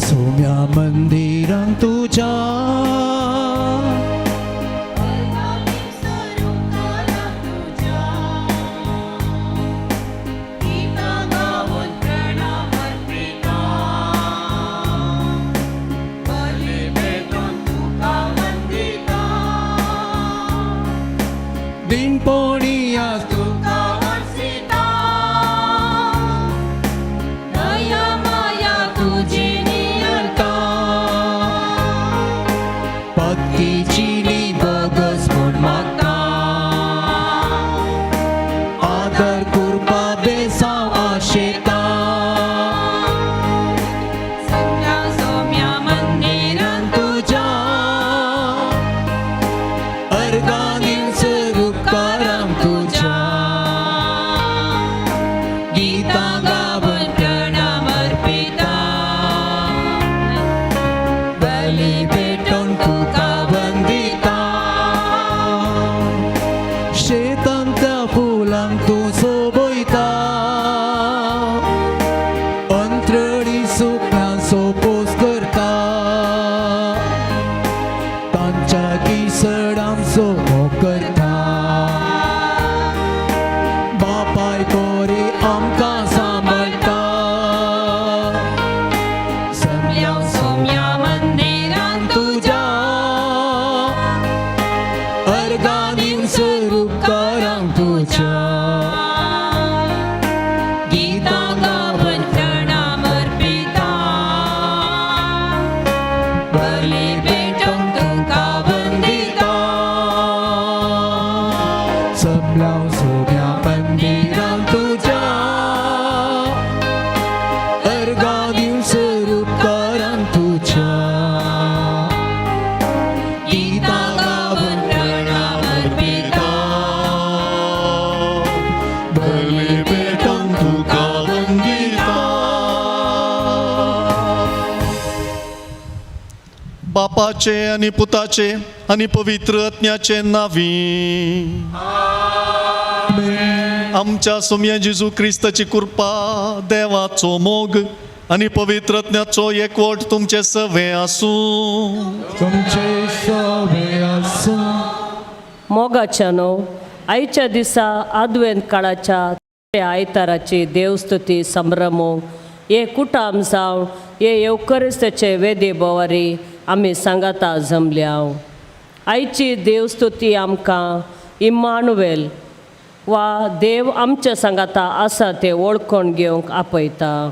सोम्या मंदिरां तुझ्या दिनपणी आज तुका वर्षिता दया माया तुझी नियंता पत्कीची नी बोगस म्हूण मागता आदर कृपा बेसांव आशेता सगळ्या सोम्या मंदिरांत तुझ्या अर्गांनीं स्वरूपकारां तुझ्या गीतां गावन प्रणाम अर्पिता बली भेटोवन तुका वंदिता शेतांतल्या फुलांक तूं सोबयता अंतरळी सुख्यां सोपोस करता तांच्या किसडां सोमो करता बापाय कोरी आमकां सांबाळटा सगळ्या सोम्या मंदिरांत तुझ्या अर्गांनीं स्वरूपकारां तुझ्या गीतां गावन प्रणाम अर्पिता बली भेटोवन तुका वंदिता सगळ्या सोम्या मंदिरां तुझ्या अर्गांनीं स्वरूपकारां तुझ्या गीतां गावन प्रणाम अर्पिता बली भेटोवन तुका वंदिता बापाचे आणि पुताचे आणि पवित्र आत्म्याचे नावी आमच्या सोम्या जेजू क्रिस्ताची कृपा देवाचो मोग आणि पवित्र आत्म्याचो एकवट तुमचे सवे आसूं तुमचे सवे आसूं मोगाच्यानो आयच्या दिसा आदवेंत काळाच्या आयताराची देवस्तुती संभ्रमोवंक हे कुटाम जावन हे येवकरिस्ताचे वेदे बोवारी आमी सांगाता जमल्या आयची देवस्तुती आमकां इम्मानुवेल वा देव आमच्या सांगाता आसा ते वळखून घेवंक आपयता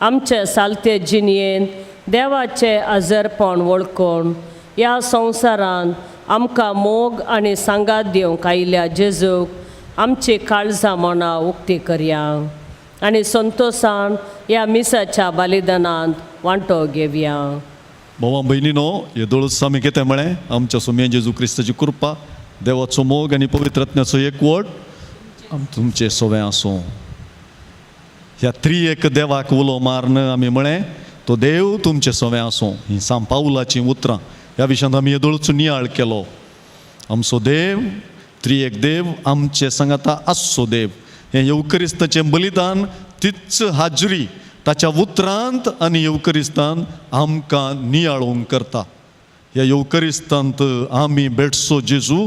आमचे सालते जिणयेन देवाचे आजरपण वळखून ह्या संवसारांत आमकां मोग आनी सांगात दिवंक आयिल्ल्या जेजूक आमची काळजां मना उक्ती करया आनी संतोशान ह्या मिसाच्या बलिदानांत वांटो घेवया. भावा बहिणीनो हे दोळस आमी कितें म्हळें आमच्या सोम्या जेजू क्रिस्ताची कृपा देवाचो मोग आनी पवित्र आत्म्याचो एकवट तुमचे सवे आसूं. ह्या त्रिएक देवाक उलो मारन आमी म्हळें तो देव तुमचे सवे आसूं. ही सांग पावलाचीं उतरां ह्या विशयांत आमी येदोळचो नियाळ केलो. आमचो देव त्रिएक देव आमचे सांगाता आसचो देव हें येवकरिस्ताचें बलिदान तीच हाजरी ताच्या उतरांत आनी येवकरिस्तान आमकां नियाळोवंक करता. ह्या येवकरिस्तांत आमी बेठसो जेजू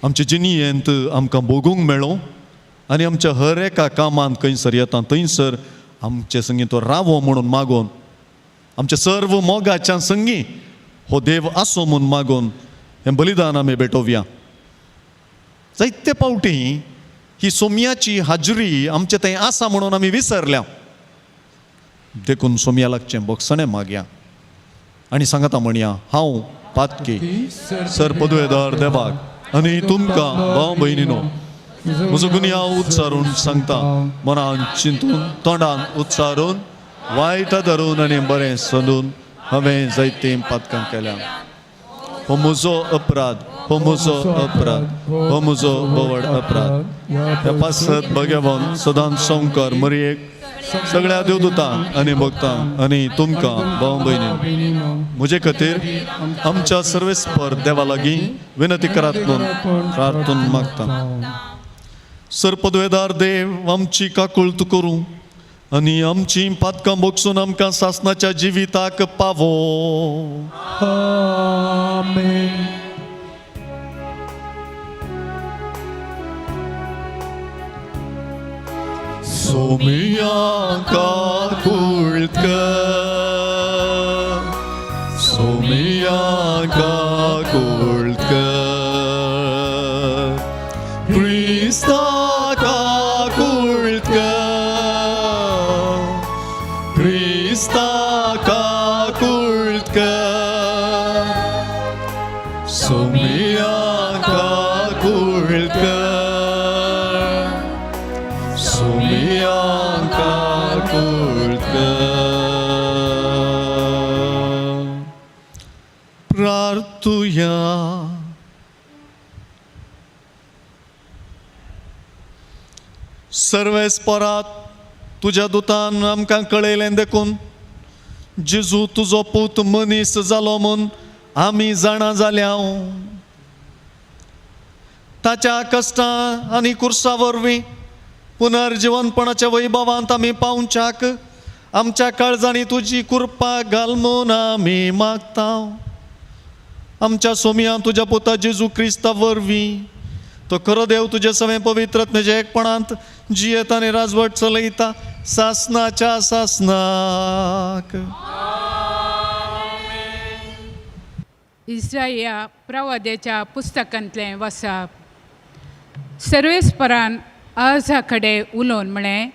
आमचे जिणयेंत आमकां भोगूंक मेळो आनी आमच्या हर एका कामांत खंयसर येता थंयसर आमचे संगी तो रावो म्हणून मागोवन आमच्या सर्व मोगाच्या संगी हो देव आसो म्हूण मागोवन हें बलिदान आमी भेटोवया. जायते पावटी ही सोम्याची हाजरी आमचे थंय आसा म्हणून आमी विसरल्या. देखून सोम्या लागचें बोगसणें मागया आनी सांगाता म्हणया हांव पातकी सरपदवेदार देवाक आनी तुमकां भाव भयणीनो म्हजो गुन्या उच्चारून सांगता मनान चिंतून तोंडान उच्चारून वायट धरून आनी बरें सोदून हांवें जायतीं पातकां केल्या. हो म्हजो अपराध हो म्हजो अपराध हो म्हजो बोवड अपराध. हे पासत भगवान सदांच संकर मरयेक सगळ्या देवदूतांक आनी भक्तांक आनी तुमकां भाव भयणी म्हजे खातीर आमच्या सर्वेस्पर देवा लागीं विनंती करात म्हणून प्रार्थना मागता. सरपदवेदार देव आमची काकुळट करूं आनी आमची पातकां बोगसून आमकां सासणाच्या जिविताक पावो. आमेन. सोमियांका कुळकर, सोमियांका कुळकर, क्रिस्ताका कुळकर, क्रिस्ताका कुळकर, सोमियांका कुळकर, सोमियांका कुळकर. प्रार्थुया. सर्वेस्परात तुझ्या दुतान आमकां कळयलें देखून जेजू तुजो पूत मनीस जालो म्हूण आमी जाणा जाल्या. ताच्या कश्टां आनी कुर्सा वरवीं पुनर्जीवनपणाच्या वैभवांत आमी पावच्याक आमच्या काळजांनी तुजी कृपा घाल म्हूण आमी मागता. आमच्या सोमिया तुज्या पुता जेजू क्रिस्ता वरवीं तो खरो देव तुजे सवे पवित्रत्मेच्या एकपणांत जियेत आनी राजवट चलयता सासणाच्या सासणाक. इस्राया प्रवाद्याच्या पुस्तकांतलें वाचप. सर्वेस्परान आजा कडेन उलोवन म्हळें,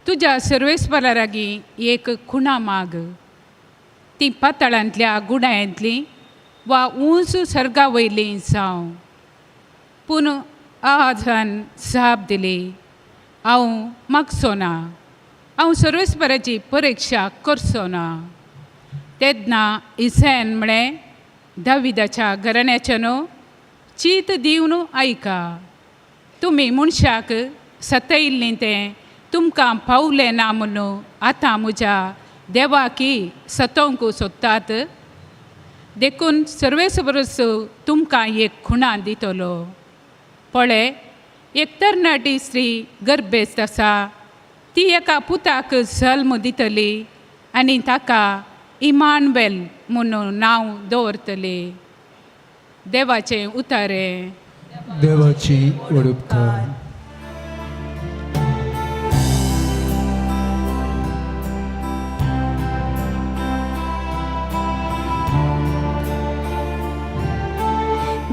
तुज्या सर्वेस्परा लागीं एक खुणा माग, ती पातळांतल्या गुडायांतली वा उंच सर्गा वयली जावं. पूण आजान जाप दिली, हांव मागचो ना, हांव सर्वेस्पराची परिक्षा करचो ना. तेन्ना इसायान म्हळें, दाविदाच्या घराण्याच्या न्हू चीत दिवन आयका. तुमी मनशाक सतयल्लीं तें तुमकां पावलें ना म्हणून आतां म्हज्या देवाकी सतोवंक सोदतात. देखून सर्वेस्परस तुमकां एक खुणा दितलो. पळय, एक तरणाटी स्त्री गर्भेस्त आसा, ती एका पुताक जल्म दितली आनी ताका इमानुएल म्हणून नांव दवरतली. देवाचें उतारें. देवाची वडुपकार.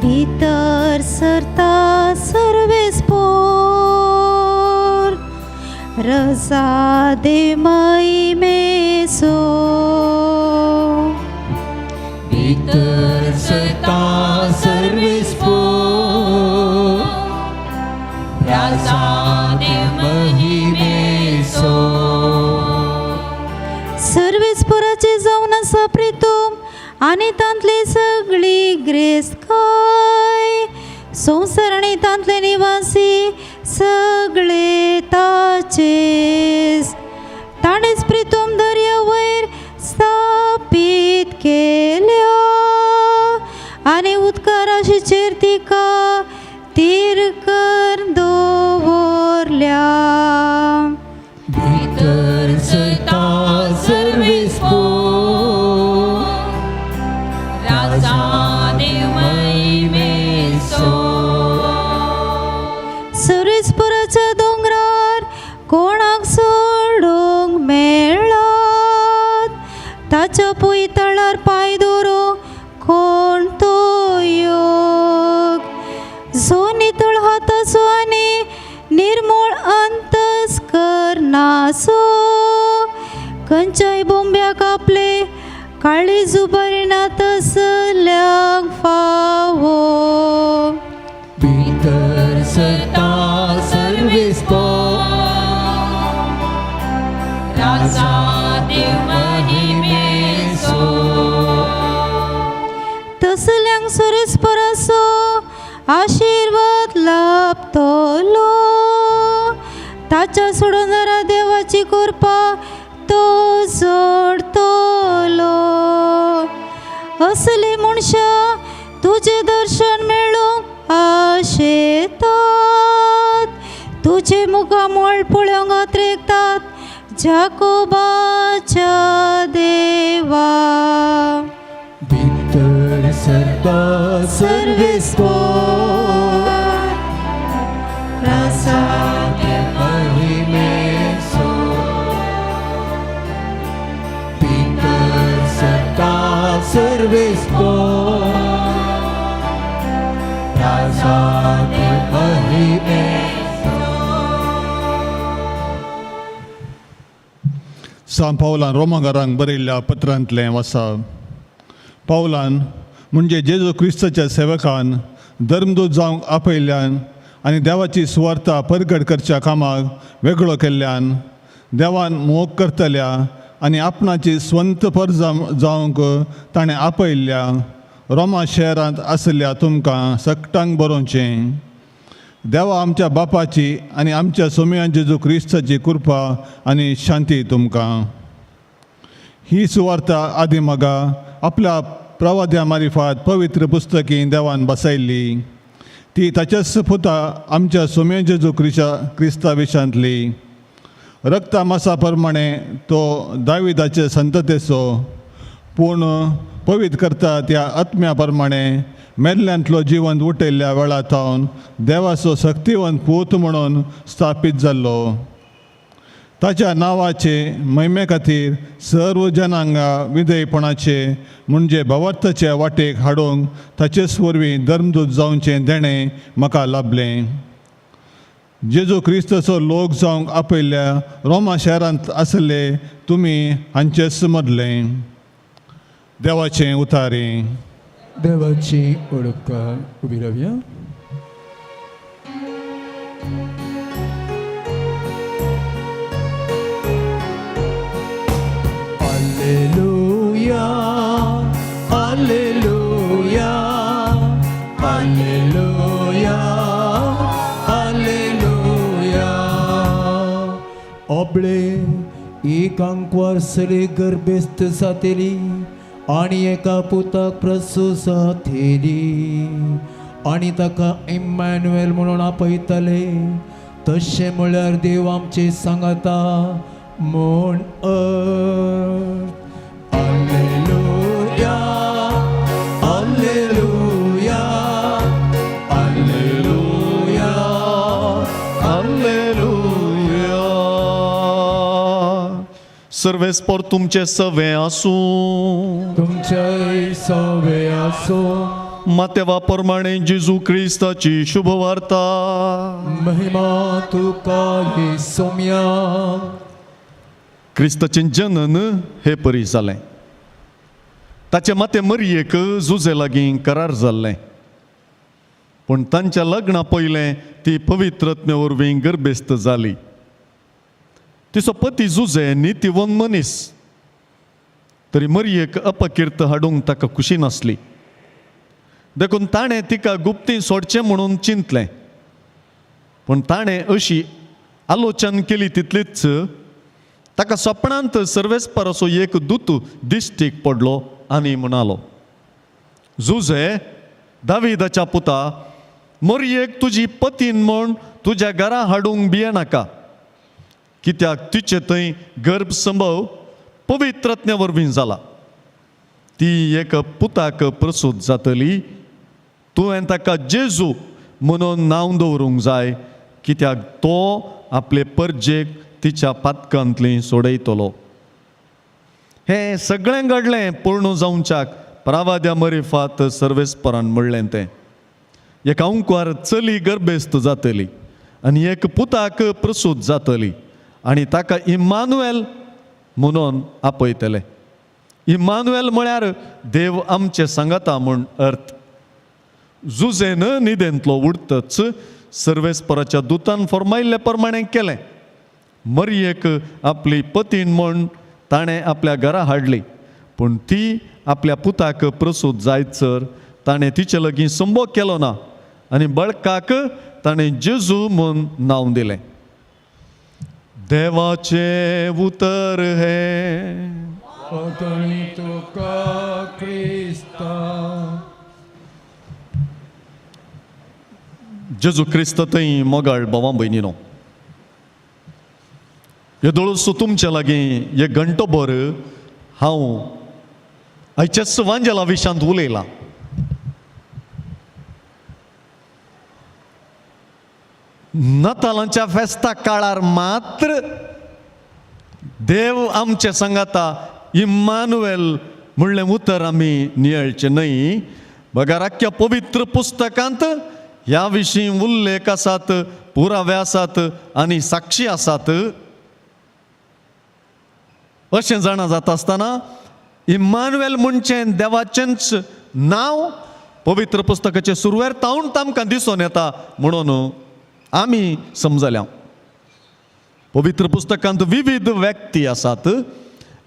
भितर सरता सर्वेस्पोर रजा दे मैमेसो. भितर सरता सर्वेस्पोर राजा दे महिमेसो. सर्वेस्पोराचे जावन आसा प्रितूम आनी तांतली सगळी ग्रेस्त काय. संवसार आनी तांतले निवासी सगळे ताचेच. ताणेच प्रितूम दर्या वयर स्थापीत केल्या आनी उदकाराशीचेर तिका तीर कर दवरल्या. भितर सरता सर्वेस्पोर राजा देव महिमेचो. सर्वेस्पराच्या दोंगरार कोणाक सोडूंक मेळ्ळात. ताच्या पोयताळार पाय दवरूंक कोण तो योग. जो नितळ हाताचो आनी निर्मळ अंतस्कर नासो, खंयच्याय बोंब्याक आपले काळी जुबरिना तसल्यांक फावो. भितर सरता सर्वेस्पोर राजा देव महिमेचो. तसल्यांक सर्वेस्पराचो आशिर्वाद लाभतलो. ताच्या सोडून देवाची कृपा तो जोडतलो. असली मनशां तुझे दर्शन मेळूंक आशेतात. तुझे मुखामोळ पळोवंक आत्रेकतात. जाकोबाच्या देवा भितर सरता सर्वेस्पर रासाते महिमेसो भितर सरता सर्वेस्पर रासाते महिमेसो. सांत पावलान रोमाकारांक बरयल्ल्या पत्रांतलें वाचा. पावलान म्हणजे जेजू क्रिस्ताच्या सेवकान धर्मदूत जावंक आपयल्ल्यान आनी देवाची सुवार्ता परगट करच्या कामाक वेगळो केल्ल्यान देवान मोग करतल्या आनी आपणाची स्वंत परज जावंक ताणें आपयल्ल्या रोमा शहरांत आसल्या तुमकां सक्टांक बरोवचें. देवा आमच्या बापाची आनी आमच्या सोम्या जेजू क्रिस्ताची कृपा आनी शांती तुमकां. ही सुवार्ता आदी मागा आपल्या प्रवाद्या मारिफात पवित्र पुस्तकी देवान बसयल्ली. ती ताच्याच पुता आमच्या सोम्या जेजू क्रिस्ता विशांतली. रक्ता मासा प्रमाणे तो दाविदाचे संततेचो पूण पवित्र करता त्या आत्म्या प्रमाणे मेल्ल्यांतलो जिवंत उठयल्ल्या वेळा थावन देवाचो शक्तिवंत पूत म्हणून स्थापीत जाल्लो. ताच्या नांवाचे महिमे खातीर सर्व जनांगा विधेयपणाचे म्हणजे भवार्थाचे वाटेक हाडूंक ताचेच वरवीं धर्मदूत जावचें देणें म्हाका लाभलें. जेजू क्रिस्ताचो लोक जावंक आपयल्ल्या रोमा शहरांत आसले तुमी हांचेच मदले. देवाचें उतारी. देवाची ओळखा उबी रावया. Alleluia, Alleluia, Alleluia, Alleluia. Ombale एकांक वर्सले गर्भेस्त जातेली आनी एका पुताक प्रसूत जातेली आनी ताका इम्मॅन्युएल म्हणून आपयतले. तशें म्हळ्यार देव आमचे सांगता म्हूण Alleluia, Alleluia, Alleluia, Alleluia. सर्वेस्पर तुमचे सवे आसूं. तुमचे सवे आसूं. मातेवा प्रमाणे जेजू क्रिस्ताची शुभ वार्ता. महिमा तुका हे सोम्या. क्रिस्ताचें जनन हे परी जालें. ताचे माते मरयेक जुजे लागीं करार जाल्लें. पूण तांच्या लग्ना पयलें ती पवित्रत्मे वरवीं गर्भेस्त जाली. तिचो पती जुजे नितीवन मनीस. तरी मरयेक अपकिर्त हाडूंक ताका खुशी नासली. देखून ताणें तिका गुप्ती सोडचें म्हणून चिंतलें. पूण ताणें अशी आलोचन केली तितलीच ताका सपनांत सर्वेस्पराचो एक दूत दिश्टीक पडलो आनी म्हणालो, जुजे दाविदाच्या पुता, मरयेक तुजी पतीन म्हूण तुज्या घरा हाडूंक भियेनाका. कित्याक तिचे थंय गर्भ संभव पवित्रत्ने वरवीं जाला. ती एक पुताक प्रसूत जातली. तुवें ताका जेजू म्हणून नांव दवरूंक जाय, कित्याक तो आपले परजेक तिच्या पातकांतली सोडयतलो. हें सगळें घडलें पूर्ण जावच्याक प्रवाद्या मरिफात सर्वेस्परान म्हणलें तें. एका उंकवार चली गर्भेस्त जातली आनी एक पुताक प्रसूत जातली आनी ताका इम्मानुएल म्हणून आपयतले. इम्मानुएल म्हळ्यार देव आमचे सांगता म्हूण अर्थ. जुजेन न्हिदेंतलो उठतच सर्वेस्पराच्या दुतान फर्मायिल्ले प्रमाणे केलें. मरयेक आपली पतीन म्हूण ताणें आपल्या घरा हाडली. पूण ती आपल्या पुताक प्रसूत जायतसर ताणें तिचे लागीं संभोग केलो ना आनी बाळकाक ताणें जेजू म्हूण नांव दिलें. देवाचें उतर हे. तुका क्रिस्ता. जेजू क्रिस्त थंय मोगाळ भावां भयणीनो, येदोळूस तुमच्या लागीं एक घंटोभर हांव आयच्याच वांजेला विशांत उलयलां. नातालांच्या फेस्ता काळार मात्र देव आमचे सांगाता इम्मानुएल म्हणलें उतर आमी नियळचें न्हय. बघा राख्या पवित्र पुस्तकांत ह्या विशीं उल्लेख आसात, पुरावे आसात आनी साक्षी आसात. अशें जाणा जाता आसतना इम्मानुएल म्हणचें देवाचेंच नांव पवित्र पुस्तकाचे सुरवेर तावन आमकां दिसून येता म्हणून आमी समजल्या. पवित्र पुस्तकांत विविध व्यक्ती आसात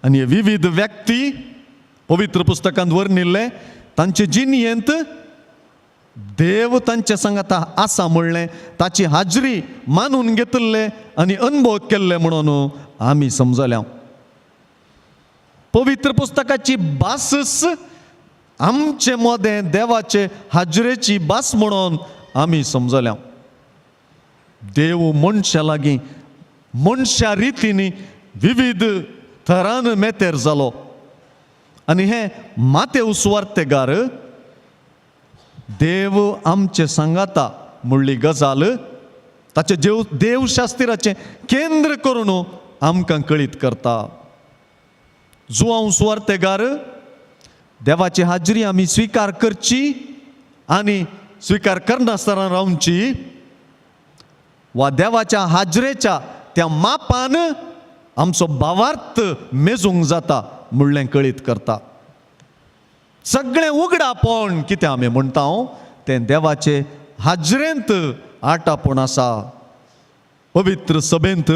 आनी हे विविध व्यक्ती पवित्र पुस्तकांत वर्णिल्ले तांचे जिणयेंत देव तांचे सांगाता आसा म्हणलें, ताची हाजरी मानून घेतले आनी अनुभव केल्ले म्हणून आमी समजल्या. पवित्र पुस्तकाची भासच आमचे मोदें देवाचे हाजरेची भास म्हणून आमी समजल्या. देव मनशा लागीं मनशा रितींनी विविध तरान मेतेर जालो आनी हे मातेव सुवार्थेगार देव आमचे सांगाता म्हणली गजाल ताचे देवशास्त्राचें केंद्र करून आमकां कळीत करता. जुआंव सुवार्थेगार देवाची हाजरी आमी स्विकार करची आनी स्विकार करनासतना रावची वा देवाच्या हाजरेच्या त्या मापान आमचो भावार्थ मेजूंक जाता म्हणलें कळीत करता. सगळें उगडापण कितें आमी म्हणटा तें देवाचे हाजरेंत आटापण आसा. पवित्र सभेंत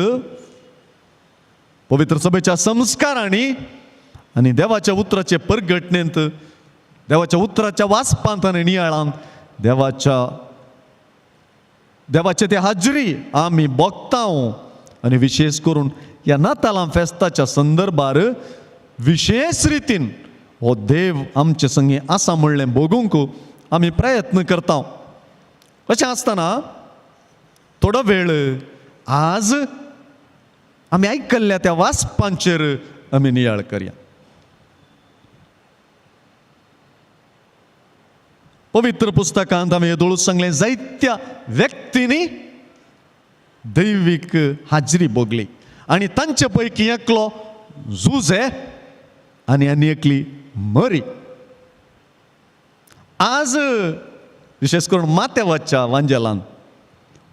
पवित्र सभेच्या संस्कारांनी आनी देवाच्या उतराचे परगटणेंत देवाच्या उतराच्या वाचपांत आनी नियाळांत देवाचे ते हाजरी आमी भोगता. आनी विशेष करून ह्या नातालां फेस्ताच्या संदर्भार विशेष रितीन हो देव आमचे संगी आसा म्हणलें बगूंक आमी प्रयत्न करता. अशें आसतना थोडो वेळ आज आमी आयकल्ल्या त्या वाचपांचेर आमी नियाळ करया. पवित्र पुस्तकांत आमी येदोळूच सांगलें जायत्या व्यक्तींनी दैवीक हाजरी भोगली आनी तांचे पैकी एकलो जुझे आनी आनी एकली मरी. आज विशेष करून मातेवाच्या वांजेलांत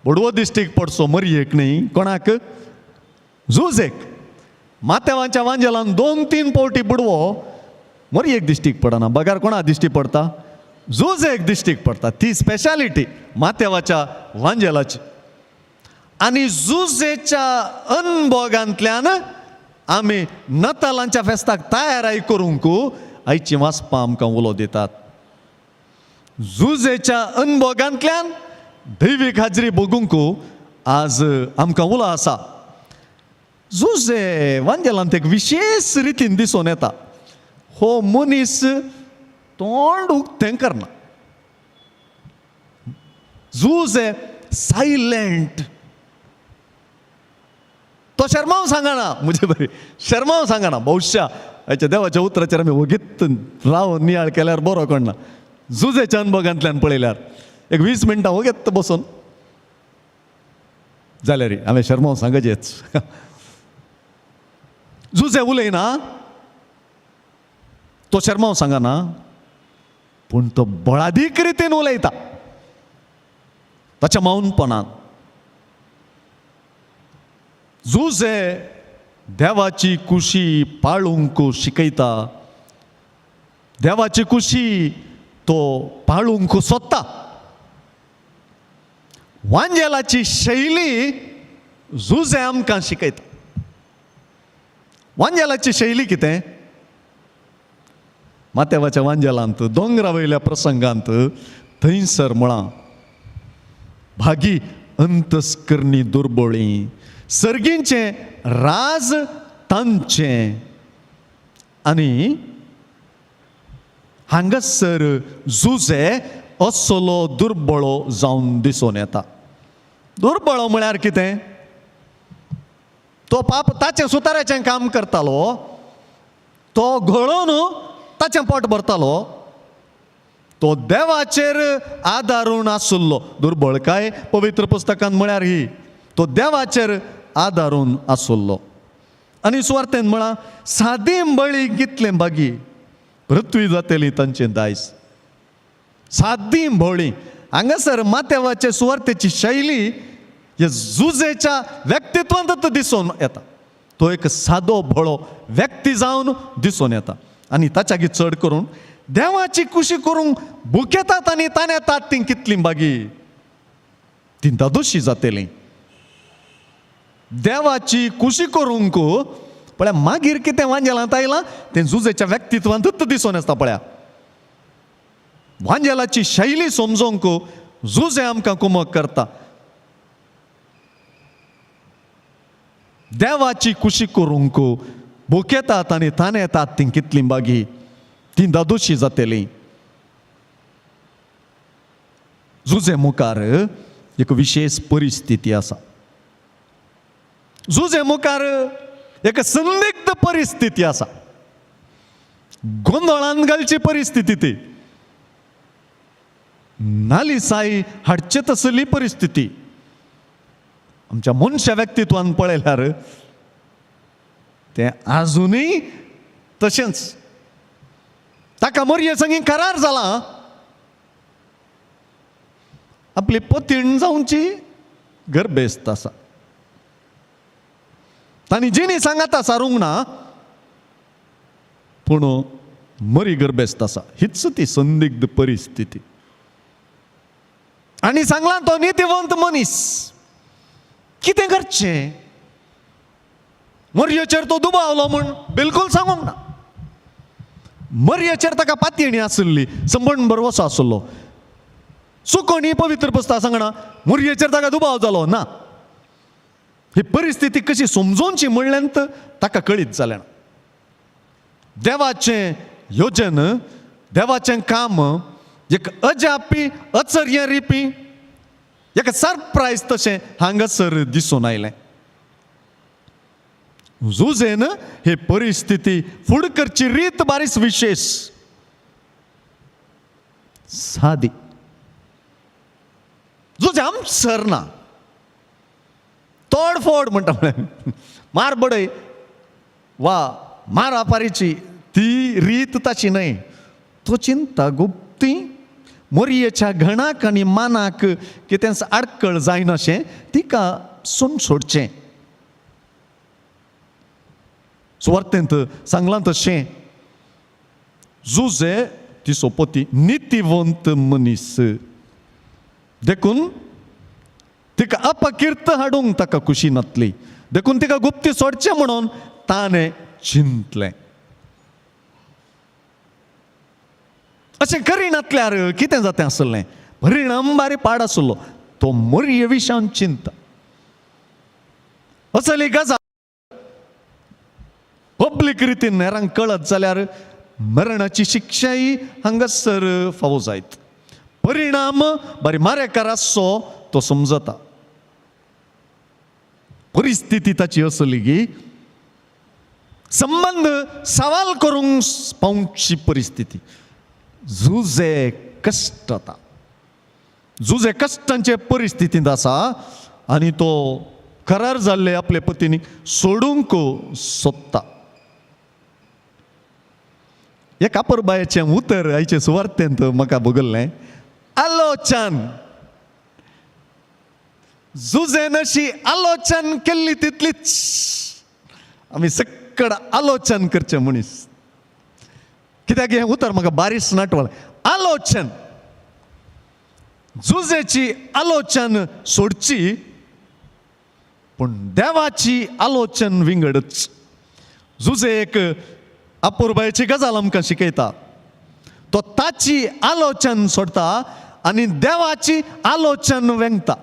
बडवो दिश्टीक पडचो मरयेक न्ही, कोणाक? जुझेक. मातेवाच्या वांजेलांत 2-3 पावटी बुडवो मरयेक दिश्टीक पडना. बगार कोणा दिश्टी पडटा? जुझेक दिश्टीक पडटा. ती स्पेशालिटी मातेवाच्या वांजेलाची. आनी जुझेच्या अनभोगांतल्यान आमी नातालांच्या फेस्ताक तयाराय करूंक आयची वाचपां आमकां उलो दितात. जुझेच्या अनभोगांतल्यान दैवीक हाजरी बगूंक आज आमकां उलो आसा. जुझे वांजेलांत एक विशेष रितीन दिसून येता. हो मनीस तोंड उक्तें करना. जुझे सायलेंट. तो शर्माव सांगना. म्हणजे बरी शर्माव सांगना. भविष्या हाच्या देवाच्या उतराचेर आमी वगीत रावन नियाळ केल्यार बरो कळना. जुझेच्या अनभोगांतल्यान पळयल्यार एक 20 मिनटां वगीत बसून जाल्यार हांवें शर्माव सांगचेच. जुझे उलयना, तो शर्माव सांगना, पूण तो बळादीक रितीन उलयता ताच्या मौनपणान. जुझे देवाची कुशी पाळूंक शिकयता. देवाची कुशी तो पाळूंक सोदता. वांजेलाची शैली जुझे आमकां शिकयता. वांजेलाची शैली कितें? मातेवाच्या वांजेलांत दोंगरा वयल्या प्रसंगांत थंयसर म्हळां भागी अंतस्करणी दुर्बळी, सर्गींचे राज तांचें. आनी हांगासर जुझे असलो दुर्बळो जावन दिसून येता. दुर्बळो म्हळ्यार कितें? तो पाप ताचे सुताराचें काम करतालो, तो घळोवन ताचें पोट भरतालो, तो देवाचेर आदारून आसुल्लो. दुर्बळकाय पवित्र पुस्तकांत म्हळ्यार ही, तो देवाचेर आदारून आसुल्लो. आनी सुवार्थेन म्हळा सादी बळी कितले बागी पृथ्वी जातली तांचें दायज. सादी बळी हांगासर मातेवाचे सुवार्थेची शैली हे जुजेच्या व्यक्तित्वांत दिसून येता. तो एक सादो भोळो व्यक्ती जावन दिसून येता. आनी ताच्यागी चड करून देवाची कुशी करूंक भुकेतात आनी तानेतात ती कितली बागी ती दादोशी जातली. देवाची कुशी करूंक पळय मागीर कितें वांजेलांत आयलां तें जुजेच्या व्यक्तित्वांतूच दिसून येता. पळया वांजेलाची शैली समजोवंक जुजे आमकां कुमक करता. देवाची कुशी करूंक भुकेतात आनी तानेतात ती कितली बागी ती दादोशी जातली. जुजे मुखार एक विशेष परिस्थिती आसा. जुजे मुखार एक संदिग्ध परिस्थिती आसा. गोंधळान घालची परिस्थिती ती, नालिसाई हाडचे तसली परिस्थिती. आमच्या मनशा व्यक्तित्वान पळयल्यार तें आजुनूय तशेंच. ताका मरये संगी करार जाला आपली पतीण जावची गर्भेस्त आसा. तांणी जिणी सांगाता सारूंक ना पूण मरी गर्भेस्त आसा. हीच ती संदिग्ध परिस्थिती. आनी सांगला तो नितीवंत मनीस कितें करचें. मरयेचेर तो दुबावलो म्हूण बिलकुल सांगूंक ना. मरयेचेर ताका पातयणी आसली, संबंदभर वसो आसलो. चुकोणी पवित्र पुस्तकां सांगना मरयेचेर ताका दुबाव जालो ना. ही परिस्थिती कशी समजोवची म्हणल्यार ताका कळीत जालें. देवाचें योजन, देवाचें काम एक अजापी अचर्य रिपी एक सरप्रायज तशें हांगासर दिसून आयलें. जुजेन हे परिस्थिती फुड करची रीत बारीच विशेष सादी. जुजे आमसर ना, तोडफोड म्हणटा मारबडय वा मारापारीची ती रीत ताची न्हय. तो चिंता गुप्ती मरयेच्या घणाक आनी मानाक कितें आडकळ जायनाशें तिका सून सोडचें. सुवार्थेंत सांगलां तशें जुजे तिचो पती नितीवंत मनीस देखून तिका अपकिर्त हाडूंक ताका खुशी नातली. देखून तिका गुप्ती सोडचें म्हणून ताणें चिंतलें. अशें करिनातल्यार कितें जातें आसलें. परिणाम बारी पाड आसलो. तो मरये विशयान चिंता. असली गजाल पब्लीक रितीन हेरांक कळत जाल्यार मरणाची शिक्षाय हांगासर फावो जायत. परिणाम बरी मारेकार आसचो तो समजता. परिस्थिती ताची असली की संबंध सवाल करूंक पावची परिस्थिती. जुजे कष्ट आता. जुजे कश्टांचे परिस्थितींत आसा आनी तो करार जाल्ले आपले पत्नीक सोडूंक सोदता. हे कापरबायेचें उतर आयचे सुवार्थेंत म्हाका भोगल्लें. आलोचन जुजेन अशी आलोचन केल्ली तितलीच आमी सक्कड आलोचन करचें मनीस. कित्याक हें उतर म्हाका बारीस नाटवलें. आलोचन जुजेची आलोचन सोडची पूण देवाची आलोचन विंगडच. जुजे एक अपुर्बायेची गजाल आमकां शिकयता. तो ताची आलोचन सोडता आनी देवाची आलोचन वेंगता.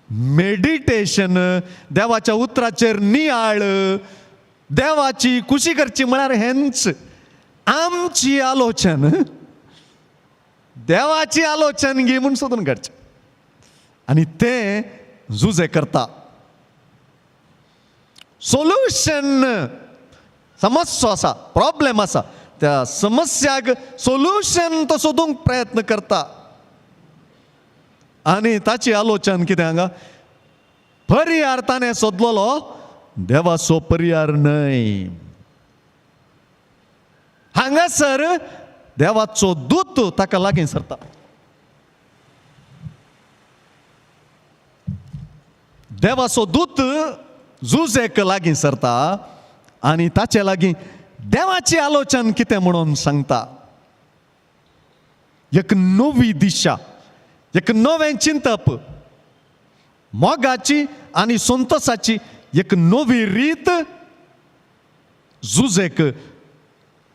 मेडिटेशन देवाच्या उतराचेर नियाळ देवाची कुशी करची म्हळ्यार हेंच आमची आलोचन देवाची आलोचन घे म्हूण सोदून काडचें. आनी तें जुजे करता. सोल्युशन समस्या आसा, प्रॉब्लेम आसा, त्या समस्याक सोल्युशन तो सोदूंक प्रयत्न करता. आनी ताची आलोचन कितें हांगा, पर्यार ताणें सोदलोलो देवाचो पर्यार न्हय. हांगासर देवाचो दूत ताका लागीं सरता. देवाचो दूत जुजेक लागीं सरता आनी ताचे लागीं देवाची आलोचन कितें म्हणून सांगता. एक नवी दिशा, एक नवें चिंतप, मोगाची आनी संतोशाची एक नवी रीत जुजेक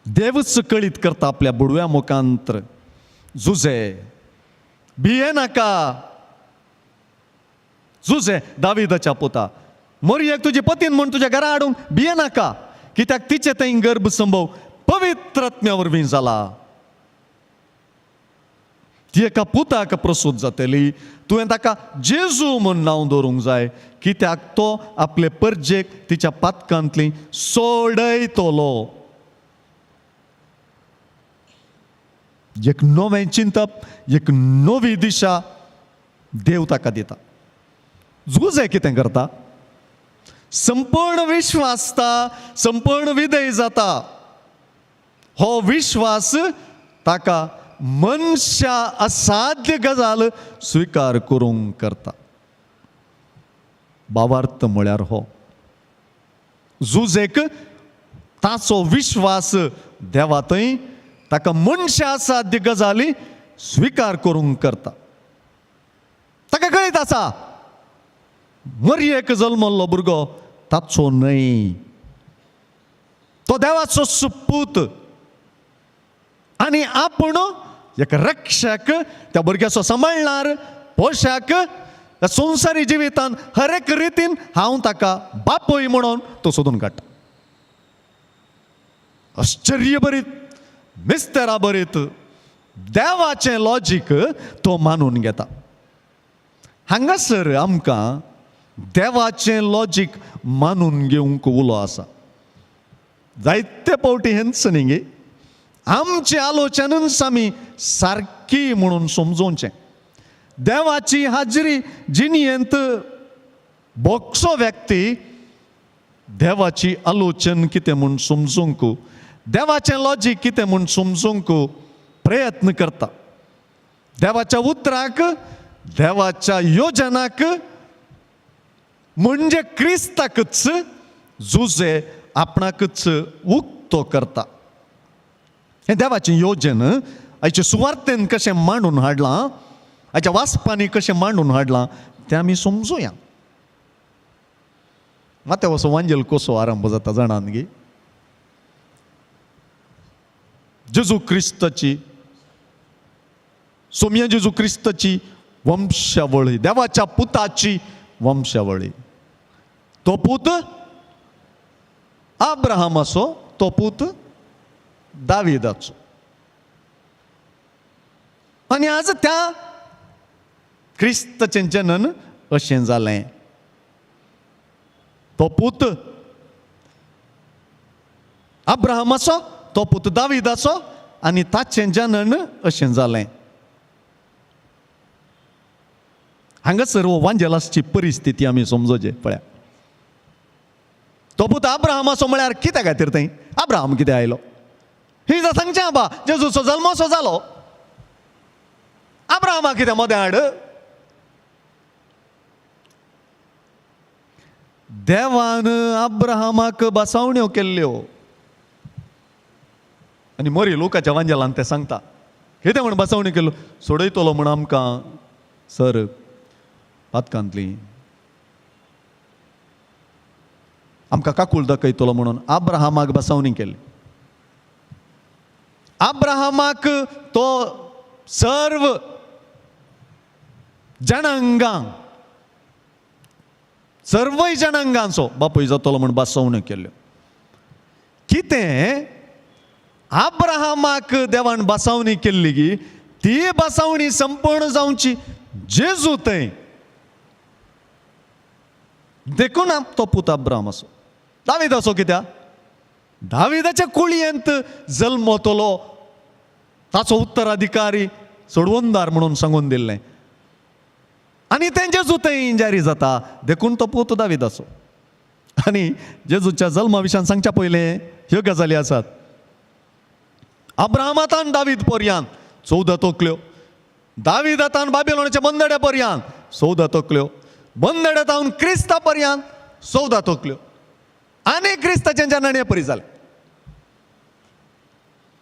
देवच कळीत करता आपल्या बुडव्या मुखांतर. जुजे भिये नाका, जुजे दाविदाच्या पुता, मोरयेक तुजी पतीन म्हूण तुज्या घरा हाडूंक भिये नाका, कित्याक तिचे थंय गर्भ संभव पवित्र आत्म्या वरवीं जाला. ती एका पुताक प्रसूत जातली. तुवें ताका जेजू म्हूण नांव दवरूंक जाय, कित्याक तो आपले परजेक तिच्या पातकांतली सोडयतलो. एक नवें चिंतप, एक नवी दिशा देव ताका दिता. जुजे कितें करता, संपूर्ण विश्वासता, संपूर्ण विधेय जाता. हो विश्वास ताका मनशा असाध्य गजाल स्वीकार करूंक करता. भावार्थ म्हळ्यार हो, जुजेक ताचो विश्वास देवा थंय ताका मनशा असाध्य गजाली स्वीकार करूंक करता. ताका कळीत आसा मरयेक जल्मल्लो भुरगो ताचो न्हय, तो देवाचो सुपूत. आनी आपूण एक रक्षक त्या भुरग्याचो सांबाळणार, पोशाक, संवसारी जिवितान हर एक रितीन हांव ताका बापूय म्हणून तो सोदून काडटा. आश्चर्य भरीत, मिस्तेरा भरीत देवाचें लॉजीक तो मानून घेता. हांगासर आमकां देवाचें लॉजीक मानून घेवंक उलो आसा. जायते फावटी हेंच न्ही, आमची आलोचनच आमी सारकी म्हणून समजोवचें. देवाची हाजरी जिणयेंत बोगसो व्यक्ती देवाची आलोचन कितें म्हूण समजूंक, देवाचें लॉजीक कितें म्हूण समजूंक प्रयत्न करता. देवाच्या उतराक, देवाच्या योजनाक म्हणजे क्रिस्ताकच जुजे आपणाकच उक्तो करता. हें देवाचें योजन आयच्या सुवार्थेन कशें मांडून हाडलां, आयच्या वाचपांनी कशें मांडून हाडलां तें आमी समजुया. मातें असो वांजेल कसो आरंभ जाता जाणात गे. जेजू क्रिस्ताची, सोम्या जेजू क्रिस्ताची वंशावळी, देवाच्या पुताची वंशावळी. तो पूत अब्राहमाचो, तो पूत दाविदाचो. आनी आज त्या क्रिस्ताचें जनन अशें जालें. तो पूत अब्राहमाचो, तो पूत दाविदाचो आनी ताचें जनन अशें जालें. हांगासर वांजेलासची परिस्थिती आमी समजोचे. पळया, तो पूत अब्राहमाचो म्हळ्यार कित्या खातीर थंय अब्राहम कितें आयलो? ही जर सांगचें आबा, जेजूचो जल्मोसो जालो, अब्राहमा कितें मदें हाड? देवान अब्राहमाक बसावण्यो केल्ल्यो. आनी मोरी लोकाच्या वांजेलान ते सांगता कितें म्हण बसावण्यो केल्ल्यो? सोडयतलो म्हण आमकां सर पातकांतली, आमकां काकूळ दाखयतलो म्हणून अब्राहमाक बसावणी केली. अब्राहमाक तो सर्व जनांगांक, सर्वय जनांगांचो बापूय जातलो म्हण बसावण्यो केल्ल्यो. कितें अब्राहमाक देवान बसावणी केल्ली की ती बसावणी संपूर्ण जावची जेजू थंय देखून तो पूत अब्राहम असो. दावीद असो कित्या दाविदाच्या कुळयेंत जल्मतलो ताचो उत्तराधिकारी सोडवणदार म्हणून सांगून दिल्लें आनी तें जेजू थंय जारी जाता देखून तो पूत दावीद असो. आनी जेजूच्या जल्मा विशयान सांगच्या पयलें ह्यो गजाली आसात. अब्राहमातान दावीद पर्यंत 14 तोकल्यो, दाविदातान बाबिलोनाच्या बंदड्या पर्यंत 14 तोकल्यो, बंदड्यातावन क्रिस्ता पर्यंत 14 तोकल्यो आनी क्रिस्ताच्या जनाणे परी जाले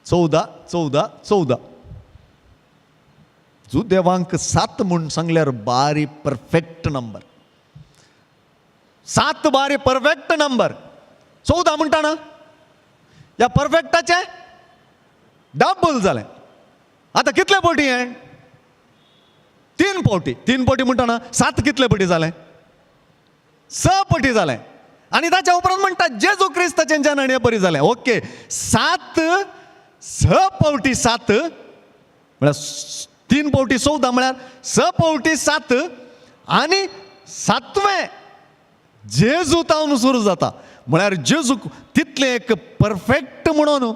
14 14 14. जो देवांक 7 म्हूण सांगल्यार बारी परफेक्ट नंबर. 7 बारी परफेक्ट नंबर. 14 म्हणटाना ह्या परफेक्टाचे डबल जालें. आतां कितले पटी हें 3 पटी. 3 पटी म्हणटाना 7 कितले पटी जालें 6 पटी जालें. आनी ताच्या उपरांत म्हणटा जेजू क्रिस्ताचे जनाणे परी जालें. ओके 7 6 पावटी 7 म्हळ्यार 3 पावटी 14 म्हळ्यार 6 पावटी 7 आनी 7वें जेजू तावन सुरू जाता म्हळ्यार जेजू तितलें एक परफेक्ट म्हणून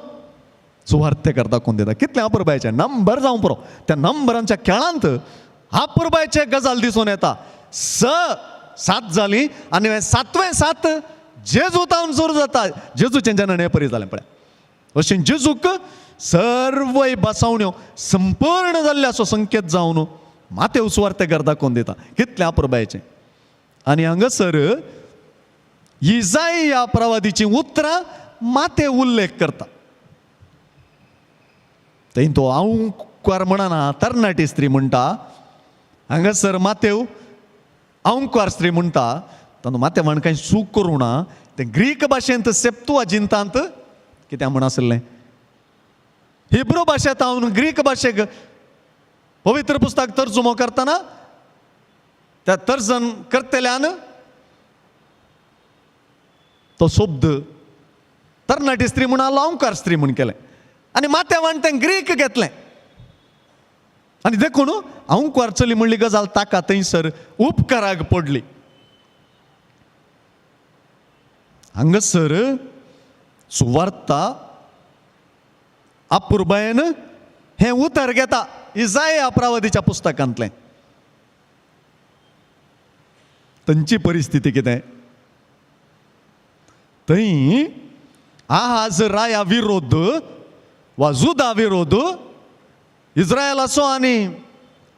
सुवार्थेकार दाखोवन दिता. कितलें अपुरबायेचें नंबर जावं पुरो. त्या नंबरांच्या खेळांत अपुरबायचे गजाल दिसून येता. 6 7 जाली आनी 7वें 7 जेजू तावन सुरू जाता. जेजूचे जनाणे परी जालें पळय. अशें जेजूक सर्व बसावण्यो संपूर्ण जाल्ल्याचो संकेत जावन मातेव सुवार्थेकार दाखोवन दिता. कितलें अपुरबायेचें. आनी हांगासर इसाया प्रवादीची उतरां माते उल्लेख करता. थंय तो औंकार म्हणना तरणाटी स्त्री म्हणटा. हांगासर मातेव औंकार स्त्री म्हणटा. तातूंत माते म्हण कांय चूक करूं ना. तें ग्रीक भाशेंत सेप्तुअजिंतांत कितें म्हण आसलें हिब्रू भाशेंत हांव ग्रीक भाशेक पवित्र पुस्तक तर्जुमो करतना त्या तर्जन करतल्यान तो शब्द तरणाटी स्त्री म्हणून अलंकार स्त्री म्हूण केलें आनी माथेवान तें ग्रीक घेतलें आनी देखून औंकार चली म्हणली गजाल ताका थंयसर उपकाराक पडली. हांगासर सुवार्ता अपुरबायेन हें उतर घेता इसाया प्रवादीच्या पुस्तकांतलें. तांची परिस्थिती कितें थंय आहाज राया विरोध वा जुदा विरोध इस्रायलाचो आनी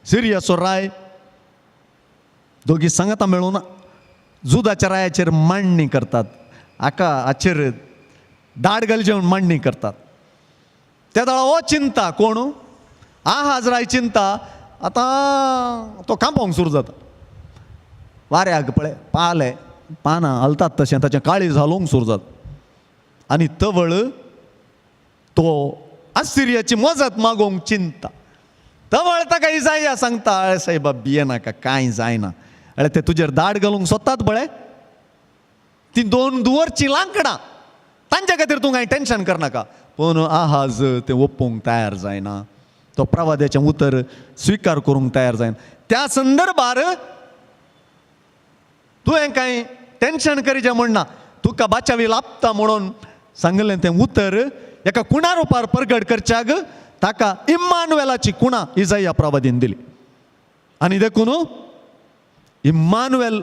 सिरियाचो राय दोगी सांगाता मेळून जुदाच्या रायाचेर मांडणी करतात. हाचेर दाड घालचेवन मांडणी करतात. त्या दळा हो चिंता कोण आहाज राय चिंता. आतां तो कांपोवंक सुरू जाता. वाऱ्याक पळय पाले पानां हलतात तशें ताचें काळीज हालोवंक सुरू जाता. आनी तवळ तो आसिरियाची मजत मागोवंक चिंता. तवळ ताका इसाया सांगता अळे सायबा भिये नाका कांय जायना. अळे ते तुजेर दाड घालूंक सोदतात बळे ती 2 दुवरची लांकडां तांच्या खातीर तूं कांय टेन्शन करनाका. पूण आहाज तें ओपूंक तयार जायना. तो प्रवाद्याचें उतर स्विकार करूंक तयार जायना. त्या संदर्भार तुवें कांय टेन्शन करीचें म्हणना. तुका बाचावी लाभता म्हणून सांगलें तें उतर एका कुणा रुपार प्रगट करच्याक ताका इम्मानुएलाची कुणा इसाया प्रवादीन दिली. आनी देखून इम्मानुएल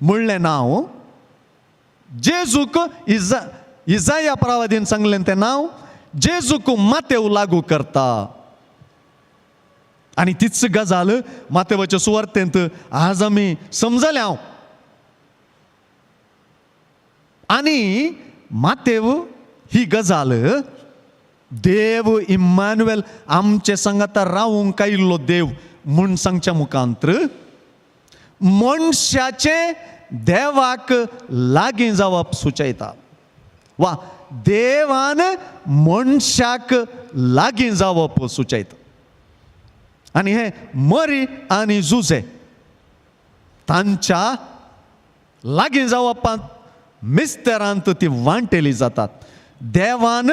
म्हणलें नांव जेजूक इसाया प्रवादीन सांगलें तें नांव जेजूक मातेव लागू करता. आनी तीच गजाल मातेवाच्या सुवार्थेंत आज आमी समजले हांव. आनी मातेव ही गजाल देव इम्मानुएल आमचे सांगाता रावूंक आयिल्लो देव म्हूण सांगच्या मुखांतर मनशाचे देवाक लागीं जावप सुचयता वा देवान मनशाक लागीं जावप सुचयता. आनी हे मरी आनी जुजे तांच्या लागीं जावपांत मिस्तेरांत ती वांटेली जातात. देवान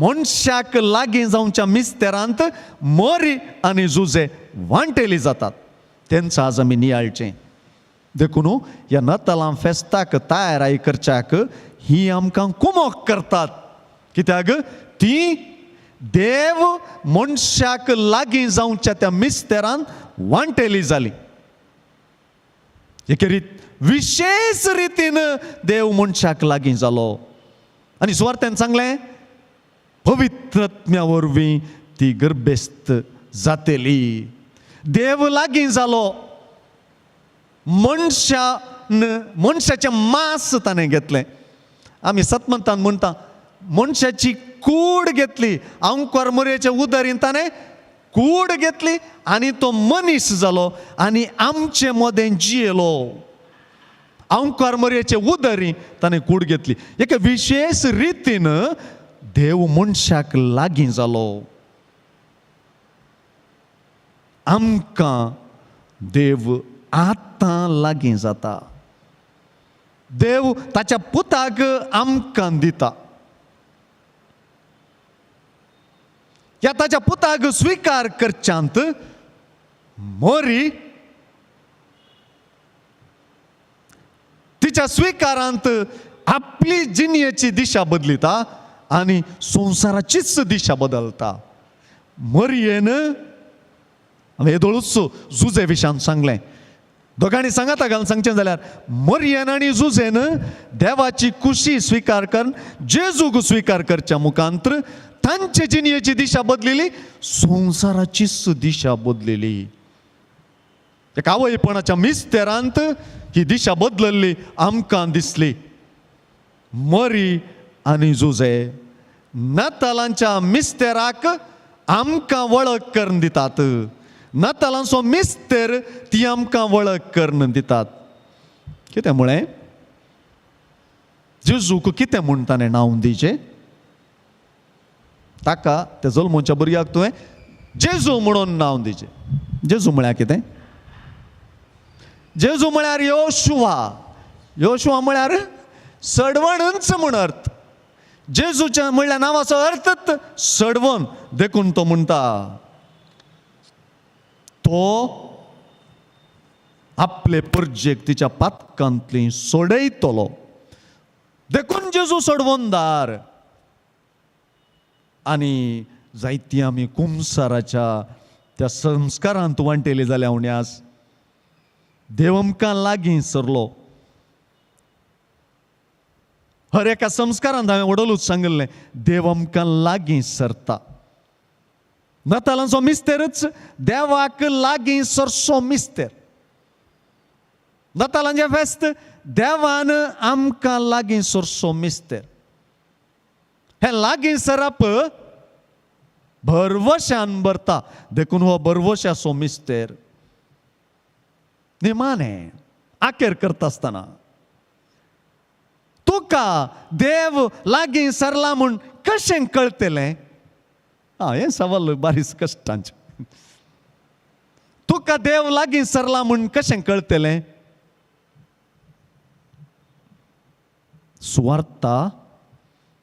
मनशाक लागीं जावच्या मिस्तेरांत मरी आनी जुजे वांटेली जातात. तेंच आज आमी नियाळचें. देखून ह्या नतालां फेस्ताक तयाराई करच्याक ही आमकां कुमक करतात. कित्याक ती देव मनशाक लागीं जावच्या त्या मिस्तेरान वांटेली जाली. एके विशेष रितीन देव मनशाक लागीं जालो आनी सुवार्थ्यान सांगलें पवित्रात्म्या वरवीं ती गर्भेस्त जातेली. देव लागीं जालो. मनशाचें मांस ताणें घेतलें. आमी सतमंतान म्हणटा मनशाची कूड घेतली. अंकुर मरयेच्या उदरीन ताणें कूड घेतली आनी तो मनीस जालो आनी आमचे मदें जियेलो. अंकुर मरयेचे उदरी ताणें कूड घेतली. एका विशेष रितीन देव मनशाक लागीं जालो. आमकां देव आतां लागीं जाता. देव ताच्या पुताक आमकां दिता. ह्या ताच्या पुताक स्विकार करच्यांत मोरी तिच्या स्विकारांत आपली जिणेची दिशा बदलिता आनी संवसाराचीच दिशा बदलता. मरयेन येदोळूच जुजे विशयान सांगलें. दोगांनी सांगाता घालून सांगचें जाल्यार मरयेन आनी जुजेन देवाची खुशी स्विकार करून जेजूक स्विकार करच्या मुखांतर तांचे जिणेची दिशा बदलिली, संवसाराचीच दिशा बदलिली. एका आवयपणाच्या मिस्तेरांत ही दिशा बदलली आमकां दिसली. मरी आनी जुजे नातालांच्या मिस्तेराक आमकां वळख करून दितात. नातालांचो मिस्तेर ती आमकां वळख करून दितात. कितें म्हळें? जेजूक कितें म्हूण ताणें नांव दिचें? ताका त्या जल्मोच्या भुरग्याक तुवें जेजू म्हणून नांव दिचें. जेजू म्हळ्यार कितें? जेजू म्हळ्यार योशुआ. योशुआ म्हळ्यार सडवणच म्हूण अर्थ. जेजूच्या म्हणल्या नांवाचो अर्थच सडवण. देखून तो म्हणटा तो आपले परजेक तिच्या पातकांतली सोडयतलो. देखून जेजू सडवणदार. आनी जायतीं आमी कुमसाराच्या त्या संस्कारांत वांटेली जाल्या उण्यास देव आमकां लागीं सरलो. हर एका संस्कारांत हांवें वडोलूच सांगिल्लें देव आमकां लागीं सरता. नातालांचो मिस्तेरच देवाक लागीं सरसो मिस्तेर. नातालांचें फेस्त देवान आमकां लागीं सरसो मिस्तेर. हे लागीं सरप भरवशान भरता. देखून हो भरवशाचो मिस्तेर निमाणें आखेर करता आसतना तुका देव लागीं सरला म्हूण कशें कळटलें? हें सवाल बारीस कश्टांचें. तुका देव लागीं सरला म्हूण कशें कळटलें?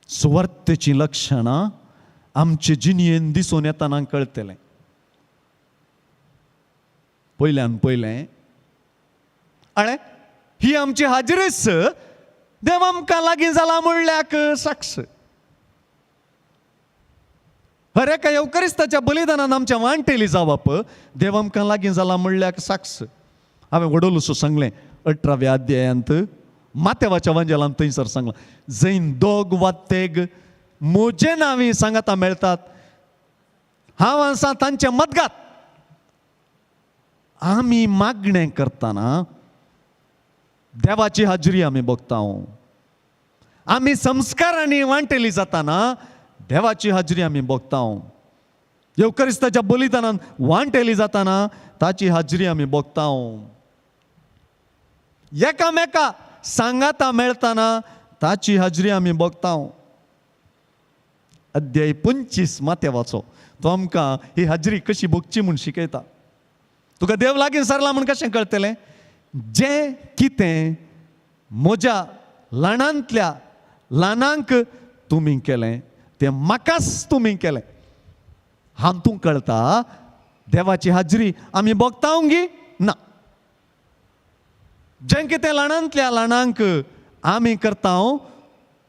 सुवार्थेची लक्षणां आमचे जिणेन दिसून येताना कळटलें. पयल्यान पयलें अळे ही आमची हाजरीच देव आमकां लागीं जाला म्हणल्याक साक्ष. हर एका येवकरिस्ताच्या बलिदानान आमच्या वांटेली जावप देव आमकां लागीं जाला म्हणल्याक साक्ष. हांवें वडोलूसो सांगलें 18व्या अध्यायांत मातेवाच्या वांजेलांत थंयसर सांगलां जैन दोग वा तेग म्हजे नांवी सांगाता मेळटात हांव आसां तांचे मदगात. आमी मागणें करतना देवाची हाजरी आमी भोगतांव. आमी संस्कारांनी वांटेली जाताना देवाची हाजरी आमी भोगतांव. येवकरिस्ताच्या बलिदानान वांटेली जाताना ताची हाजरी आमी भोगतांव. एकामेका सांगाता मेळताना ताची हाजरी आमी भोगतांव. अध्याय 25 मातेवाचो तो आमकां ही हाजरी कशी भोगची म्हूण शिकयता. तुका देव लागीं सरला म्हूण कशें कळटलें? जें कितें म्हज्या ल्हानांतल्या ल्हानांक तुमी केलें तें म्हाकाच तुमी केलें. हातूंत कळटा देवाची हाजरी आमी भोगतांव गी ना. जें कितें ल्हानांतल्या ल्हानांक आमी करता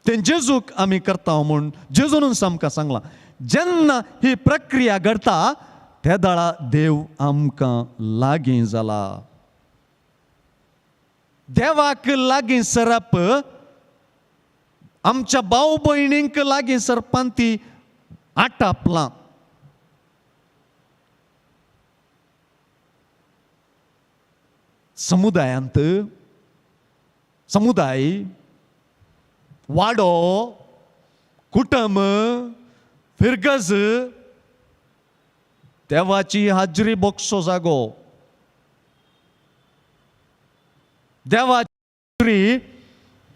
तें जेजूक आमी करता म्हूण जेजून आमकां सांगलां. जेन्ना ही प्रक्रिया घडता त्या दाळा देव आमकां लागीं जाला. देवाक लागीं सरप आमच्या भाव भयणींक लागीं सरपान ती आटापलां. समुदायांत समुदाय, वाडो, कुटुंब, फिरगज देवाची हाजरी बॉक्सो जागो. देवाची हाजरी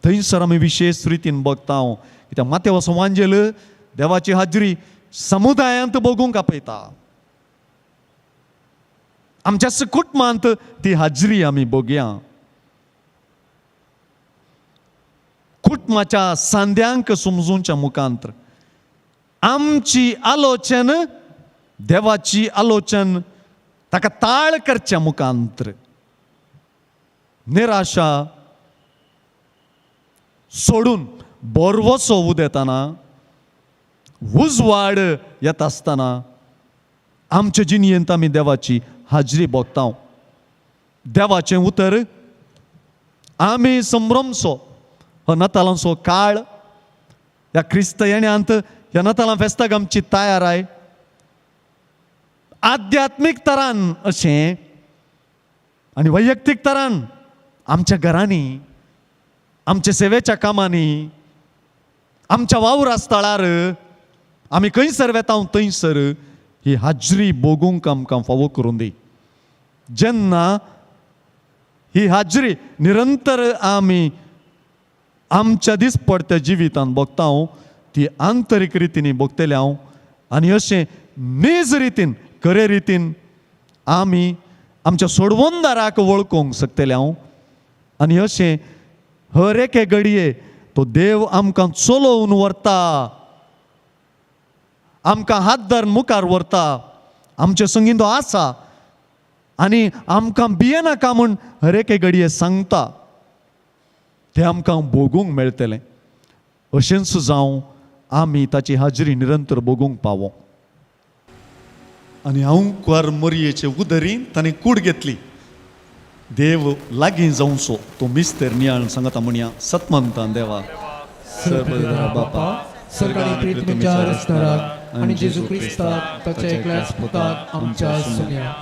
थंयसर आमी विशेष रितीन बघता. कित्याक मातेवस वांजेल देवाची हाजरी समुदायांत बघूंक आपयता. आमच्या कुटुंबांत ती हाजरी आमी बघया. कुटुंबाच्या सांद्यांक समजूंच्या मुखांतर आमची आलोचन देवाची आलोचन ताका ताळ करच्या मुखांतर निराशा सोडून बोरवोसो उदेताना उजवाड येता आसतना आमच्या जिणयेंत आमी देवाची हाजरी बघता. देवाचें उतर आमी संभ्रमसो हो नातालांचो काळ. ह्या क्रिस्तयण्यांत ह्या नातालां फेस्ताक आमची तयाराय आध्यात्मीक तरान अशें आनी वैयक्तीक तरान आमच्या घरांनी, आमच्या सेवेच्या कामांनी, आमच्या वावरा स्थळार आमी खंयसर वेता थंयसर ही हाजरी बघूंक आमकां फावो करून दी. जेन्ना ही हाजरी निरंतर आमी आमच्या दिसपडत्या जिवितांत बघता ती आंतरीक रितीन बघतले हांव. आनी अशें नेज रितीन खरे रितीन आमी आमच्या सोडवणदाराक वळखूंक शकतले हांव. आनी अशें हर एके घडये तो देव आमकां चलोवन व्हरता, आमकां हात धरून मुखार व्हरता. आमचे संगीत आसा आनी आमकां भियेनाका म्हूण हर एके घडये सांगता. तें आमकां भोगूंक मेळटलें. अशेंच जावं आमी ताची हाजरी निरंतर बघूंक पावो. आनी हांव कुंवार मोरयेचे उदरीन ताणें कूड घेतली. देव लागीं जावचो तो मिस्तेर नियाळ सांगता म्हणया. सतमंतान देवा सर्वदा बापा सकाळी प्रितीच्या रस्त्याराक आनी जेजू क्रिस्ताक ताच्या एकल्याच पुताक आमच्या सुन्या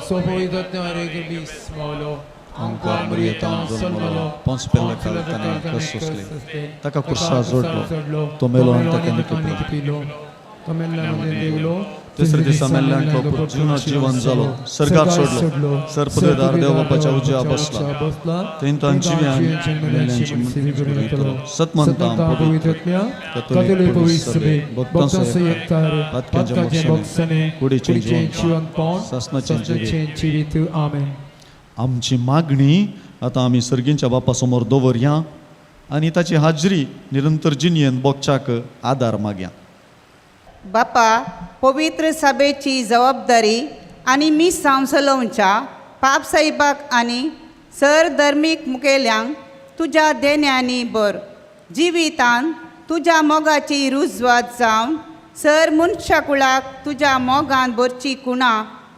सोबोयदत्न रेगलीस मावलो आमकां मरियता सल्लो पोंस पेल्ला ताणें कस सोंसले. ताका कुर्सा जोडलो तो मेलो आनी ताका निकलो. पिलो तो मेल्ल्यान देवलो. तिसरे दिसा मेल्ल्यान तो जुनो जीवन जालो. सर्गार सोडलो. सर्पदेदार देव बापाच्या उजव्या बसला. तेंतान जिव्यान मेल्ल्यांची मुक्ती करून सतमंतां पवित्र कथोलिक पवित्र सभे भक्तां संयुक्त पातक्यांचे बक्षणे कुडीचे जीवन पावन सासणाचे जिवीत. आमेन. आमची मागणी आतां आमी सर्गींच्या बापा समोर दवरया आनी ताची हाजरी निरंतर जिणयेंत बगच्याक आदार मागया. बापा पवित्र सभेची जबाबदारी आनी मी सांसलोवच्या पाप साहिबाक आनी सर धर्मीक मुखेल्यांक तुज्या देण्यांनी भर. जिवितान तुज्या मोगाची रुजवात जावन सर मनशाकुळाक तुज्या मोगान भरची कुणा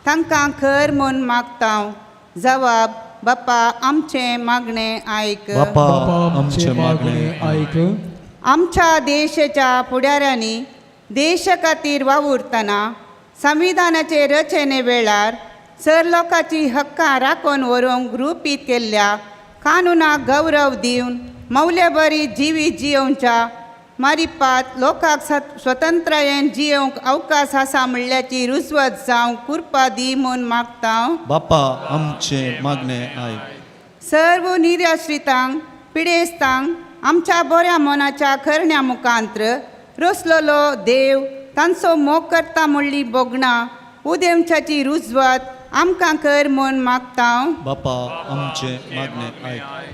तांकां खर म्हूण मागता. जबाब बापा आमचे मागणे आयक. बापा आमचे मागणे आयक. आमच्या देशाच्या फुडाऱ्यांनी देश खातीर वावुरतना संविधानाचे रचने वेळार सर लोकांची हक्कां राखून व्हरूंक रुपीत केल्ल्या कानुनाक गौरव दिवन मौल्यबरी जिवीत जियोवच्या मारिपात लोकांक स्वतंत्रयेन जियोवंक अवकाश आसा म्हणल्याची रुजवत जावंक कृपा दी म्हूण मागता. बापा आमचे मागणे आयक. सर्व निर्याश्रितांक पिडेस्तांक आमच्या बऱ्या मनाच्या करण्या मुखांत्र रोसलोलो देव तांचो मोग करता म्हणली बोगणा उदेंच्याची रुजवत आमकां कर म्हूण मागता. बापा आमचे मागणे आयक.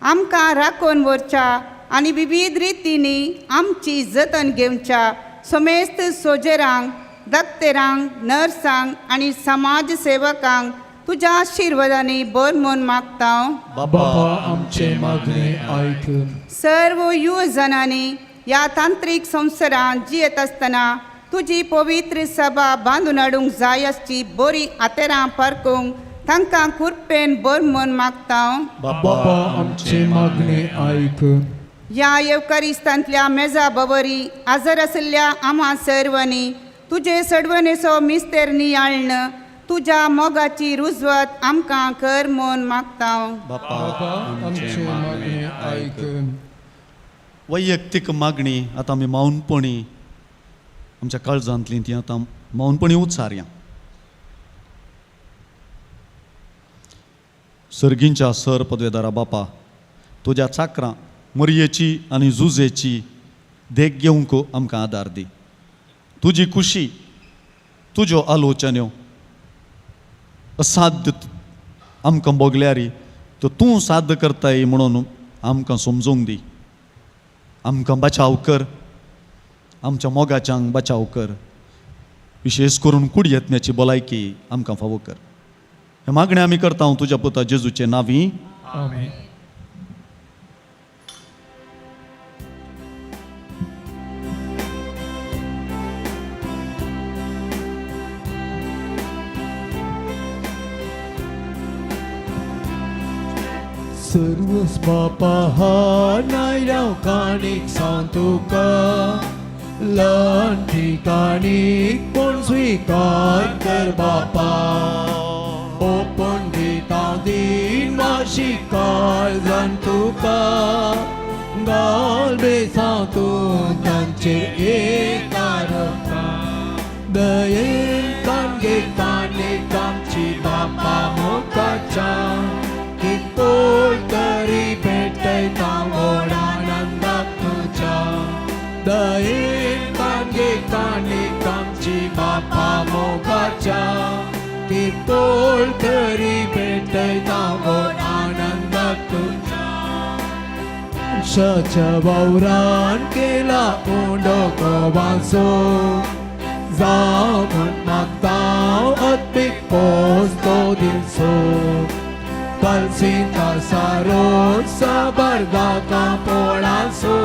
आमकां राखून व्हरच्या आनी विविध रितींनी आमची जतन घेवच्या समेस्त सोजेरांक, दक्तेरांक, नर्सांक आनी समाज सेवकांक तुझ्या आशीर्वादाने बर म्हूण मागता बापा आमचे मागणे ऐक. सर्व युवजनांनी या तांत्रिक संवसारांत जियेत आसतना तुजी पवित्र सभा बांदून हाडूंक जाय आसची बरी आतेरां परकूंक तांकां कुरपेन बर म्हूण मागता बापा आमचे मागणे ऐक. ह्या येवकारिस्तांतल्या मेजा बवरी आजर आशिल्ल्या आम्हा सर्वांनी तुजे सडवणेचो मिस्तेर नियाळण तुज्या मोगाची रुजवत आमकां कर म्हूण मागता बापा आमचे मागणे ऐक. वैयक्तीक मागणी आतां आमी मौनपणी आमच्या काळजांतली ती आतां मौनपणी उच्चारया. सर्गींच्या सर पदवेदारा बापा, तुज्या चाकरां मरयेची आनी झुजेची देख घेवंक आमकां आदार दी. तुजी खुशी, तुज्यो आलोचन्यो असाध्य आमकां बोगल्यारी तो तूं साध्य करताय म्हणून आमकां समजूंक दी. आमकां बचाव कर, आमच्या मोगाच्यांक बचाव कर, विशेष करून कुडयेत्म्याची भलायकी आमकां फावो कर. हे मागणें आमी करता तुज्या पुता जेजूचे नांवी. आमेन. सर्वच बापा हा नायराव काणीक सांग तुका ल्हान ठिकाणीक पण स्विकार कर बापा. ओपन दिता दिन माशी काळजान तुका गाल बेसां तूं तांचे एकारका. दयेन काणगे काणीक आमची बापा मोगाच्या कितोय तरी भेटयता व्हड आनंदाक तुज्या. दयेन काणगे काणीक आमची बापा मोगाच्या कितोय तरी भेटयता व्हड आनंदाक तुज्या. शाच्या वावरान केला उंडो गोवाचो जावं म्हण मागता अत्मीक पोसतो दिसो. Calcita sarot sabarga kapolaso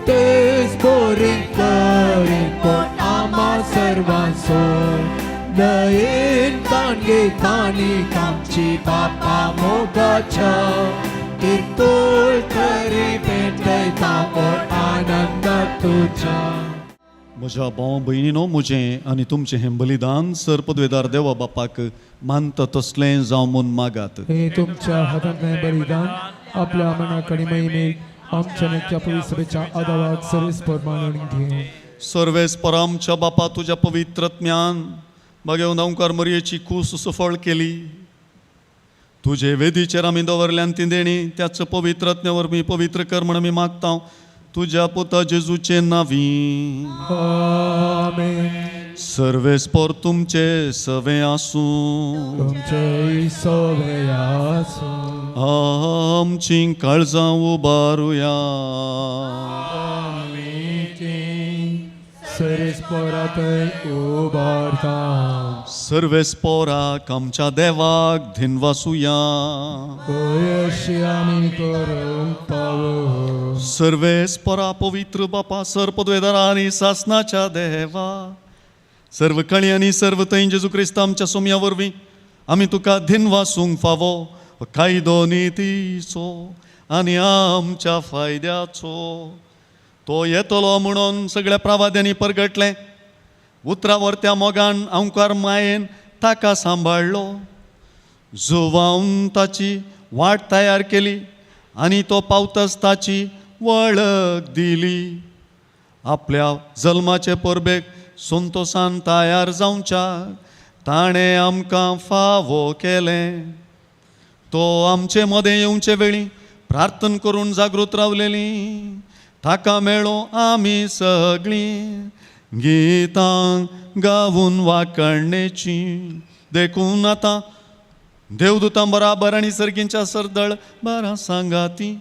Tes boring karin kon ama servanso. Dain kange kani kamchi papa mogacha Kitol tari petay taor ananda tuja. म्हज्या भाव भयणीनो, म्हजें आनी तुमचें हें बलिदान सर पदवेदार देवा बापाक मानता तसलें जावं म्हूण मागात. हे तुमच्या हातांतलें बलिदान आपल्या मनाकडे महिमेक आमच्या नित्य पवित्रच्या आदाराक सरेस्पर मानून घे. सर्वेस्पर आमच्या बापा, तुज्या पवित्रत्म्यान बागेवन ओंकार मरयेची खूस सफळ केली. तुजे वेदीचेर आमी दवरल्यान ती देणी त्याच पवित्रत्म्या वरवीं पवित्र कर म्हण आमी मागता तुज्या पुता जेजूचे नांवी. आमेन. सर्वेस्पर तुमचे सवे आसूं, तुमचे सवे आसूं. आमची काळजां उबारुया. सरेस्परातय उबारता. सर्वेस्पराक आमच्या देवाक धिनवासुया. अशी आमी करूंक पावो. सर्वेस्परा पवित्र बापा, सर पदवेदारा आनी सासनाच्या देवा, सर्व कळी आनी सर्व थंय जेजू क्रिस्त आमच्या सोम्या वरवीं आमी तुका धिनवासूंक फावो कायदो नितीचो आनी आमच्या फायद्याचो. तो येतलो म्हणून सगळ्या प्रवाद्यांनी परगटलें. उतरावर त्या मोगान ओंकार मायेन ताका सांबाळलो. जुवावन ताची वाट तयार केली आनी तो पावतस ताची वळख दिली. आपल्या जल्माचे परबेक संतोषान तयार जावच्याक ताणें आमकां फावो केलें. तो आमचे मदें येवचे वेळी प्रार्थना करून जागृत रावलेली. ताका मेळो आमी सगळीं गितां गावून वाकणेची. देखून आतां देवदूतां बराबर आनी सर्गींच्या सरदळ बारा सांगाती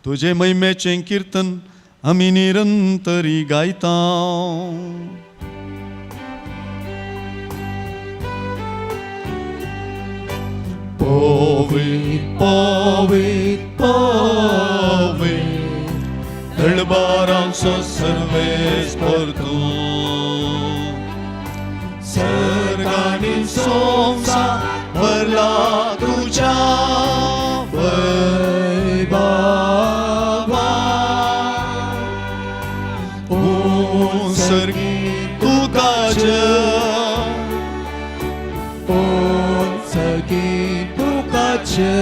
तुजे महिमेचें कीर्तन आमी निरंतरी गायता. Povid, povid, povid, dălbaranțo servesc por tu. Sărganin somsa per la crucea vei bava. Un sărghin tu cace, un sărghin tu cace,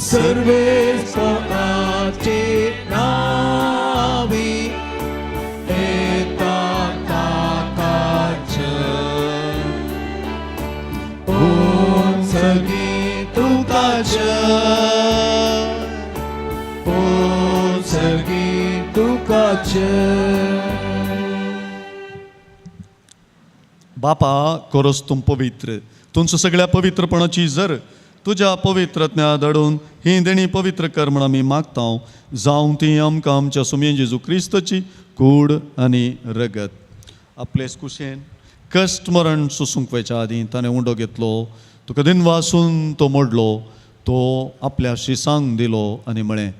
servesc portate navi et atacace. Un sărghin tu cace, un sărghin tu cace. बापा कोरोस तुम पवित्र तुमचं सगळ्या पवित्रपणाची जर तुझ्या पवित्रत्या दडून ही देणी पवित्र कर म्हणून मी मागता जाऊन ती आमकां आमच्या सुमये जेजू क्रिस्ताची कूड आनी रगत आपलेच कुशेन कश्ट मरण सुसूंक वयच्या आदीं ताणें उंडो घेतलो तुका दिन वासून तो मोडलो तो आपल्या शिसांक दिलो आनी म्हळें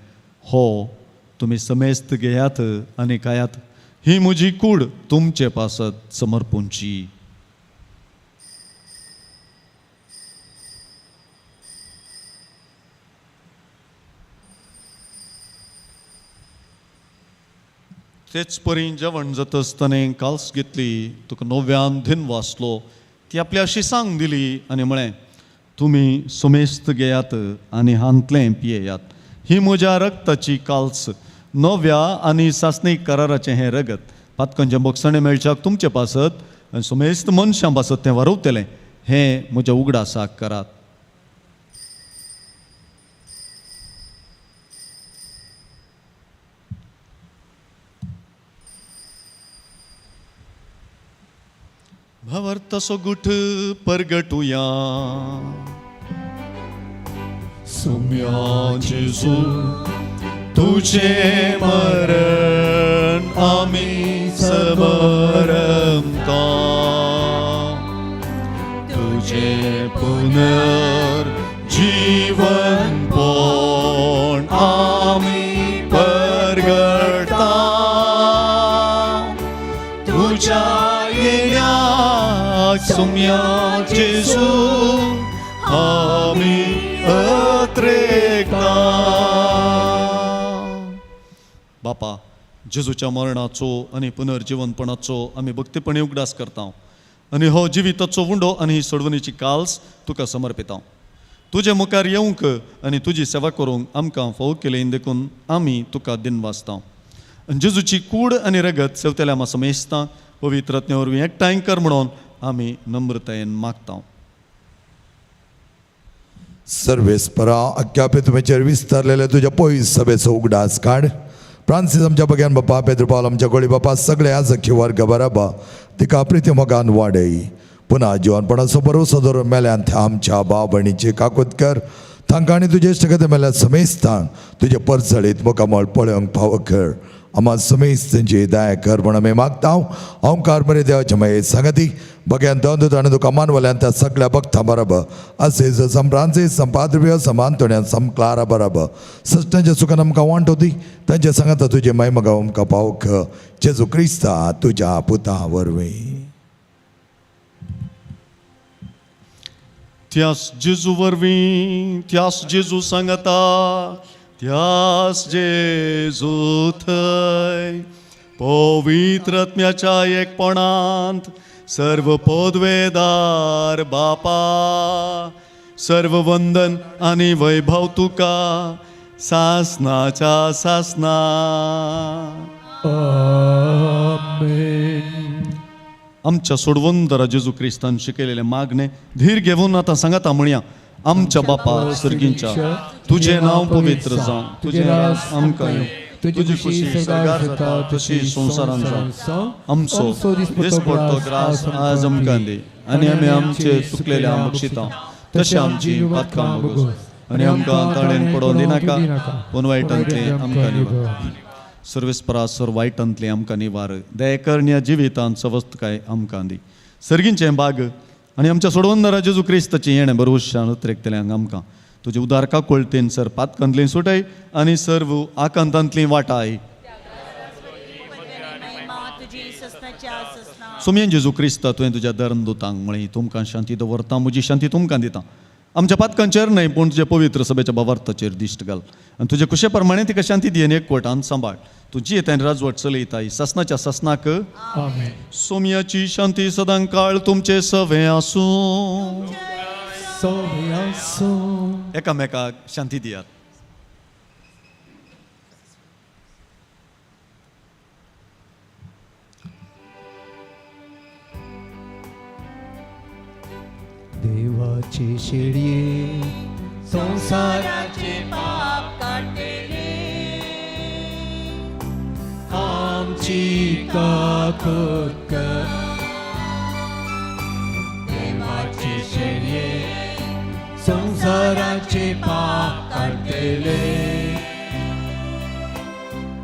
हो तुमी समेस्त घेयात आनी खायात ही म्हजी कूड तुमचे पासत समर्पूंची. तेच परी जेवण जाता आसतना काल्स घेतली तुका नव्यान दिन वाचलो ती आपल्या शिसांक दिली आनी म्हळें तुमी समेस्त घेयात आनी हांतलें पियेयात ही म्हज्या रक्ताची काल्स नव्या आनी सासणीक कराराचें हें रगत पातकांच्या बोगसणे मेळच्याक तुमचे पासत आनी समेस्त मनशां पासत तें वारवतलें हें म्हज्या उगडासाक करात. भावार्थाचो गुठ परगटुया सुम्या जेजू तुझे मरण आमी समरमता तुझे पुनर्जीवन पण आमी परगटा तुझ्या येण्याक सुम्या जेजू आमी अत्रेकता. बापा जेजूच्या मरणाचो आनी पुनर्जीवनपणाचो आमी भक्तीपणी उगडास करता आनी हो जिविताचो उंडो आनी ही सोडवणीची काल्स तुका समर्पिता. तुजे मुखार येवंक आनी तुजी सेवा करूंक आमकां फावो केलें देखून आमी तुका दिन वाचता. जेजूची कूड आनी रगत सेवतल्या मातसो मेजता पवित्रत्ने वरवीं एकठांय कर म्हणून आमी नम्रतायेन मागता. सर्वेस्परा अख्ख्या पृथ्वीचेर विस्तारलेले तुझ्या पयस सभेचो उगडास काड. फ्रांसीस आमच्या बग्यान बापा पेद्र पावल आमच्या गोळी बापा सगळे आजख्य वर्ग बराबा तिका प्रिती मोगान वाडय. पुन्हा जिवनपणाचो भरोसो धरून मेल्यान थ्या आमच्या भाव भयणीचे काकूत कर तांकां आनी तुजे इश्टगती मेल्या समेस्तांक तुजे परचळीत मुखामळ पळोवंक फावो कर. आम्हा समेस्तांची दया कर म्हण आमी मागता. ओंकार बरे देवाच्या माये सांगती बग्यान दोन आनी तुका मानवल्यान त्या सगळ्या भक्तां बराबर असेज सम फ्रांसीस सम पाद्रियो सम आंतोण्या सम क्लारा बराबर सश्टांच्या सुखान आमकां वांटोती तांच्या सांगाता तुजे महिमा गाव आमकां पावोक जेजू क्रिस्ता तुज्या पुता वरवीं. त्यास जेजू वरवीं त्यास जेजू सांगता त्यास जेजू थंय पवित्रत्म्याच्या एकपणांत सर्व पदवेदार बापा सर्व वंदन आनी वैभव तुका सासनाच्या सासना. आमेन. आमच्या सोडवंदरा जेजू क्रिस्तान शिकयलेले मागणे धीर घेवन आतां सांगाता म्हणया आमच्या बापा सर्गींच्या तुझे नाव पवित्र जावं तुझे राज आमकां येवं तुझी खुशी सगार जाता तशी संवसारांत जावं. आमचो दिसपडटो ग्रास आज आमकां दी आनी आमी आमचे चुकलेल्या बक्षिता तशें आमची पातकां बगोस आनी आमकां ताळेन पडोवन दिनाका पूण वायटांतले आमकां निवार. सर्वेस्परासर वायटांतले आमकां निवार दया करण्या जिवितांत सवस्त काय आमकां दी. सर्गींचे बाग आनी आमच्या सोडवंदरा जेजू क्रिस्ताची येणें बरोवशान उतरेकतल्यांक आमकां तुजे उदारका कोळतेन सर पातकांतली सुटय आनी सर्व आकांतांतली वाटाय. सोमयेन जेजू क्रिस्ता तुवें तुज्या धर्मदुतांक म्हळी तुमकां शांती दवरता, म्हजी शांती तुमकां दिता. आमच्या पातकांचेर न्हय पूण तुजे पवित्र सभेच्या भावार्थाचेर दिश्ट घाल आनी तुजे कुशे प्रमाणे तिका शांती दियेन एकवटान सांबाळ. तुजी येतान राजवट चलयताय ससनाच्या ससनाक. आमेन. सोमयाची शांती सदां काळ तुमचे सवे आसूं. सवे आसूं. एकामेकाक शांती दियात. देवाचे शेळये संसाराचे पाप काढलेले आमची काकूत कर. देवाचे शेळये संसाराचे पाप काढलेले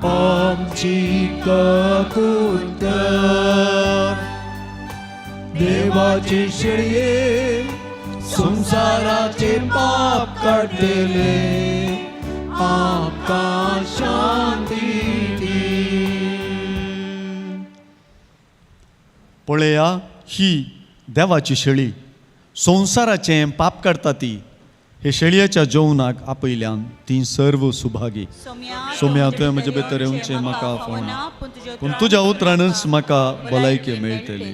आमची काकूत कर. देवाचे शेळये संसाराचे पाप काढलेले आमकां शांती दी. पळया ही देवाची शेळी संवसाराचें पाप काडटा ती. हे शेळयेच्या जेवणाक आपयल्यान ती सर्व सुभागी. सोम्या तुवें म्हजे भितर येवचें म्हाका फोणा पूण तुज्या उतरानच म्हाका भलायकी मेळटली.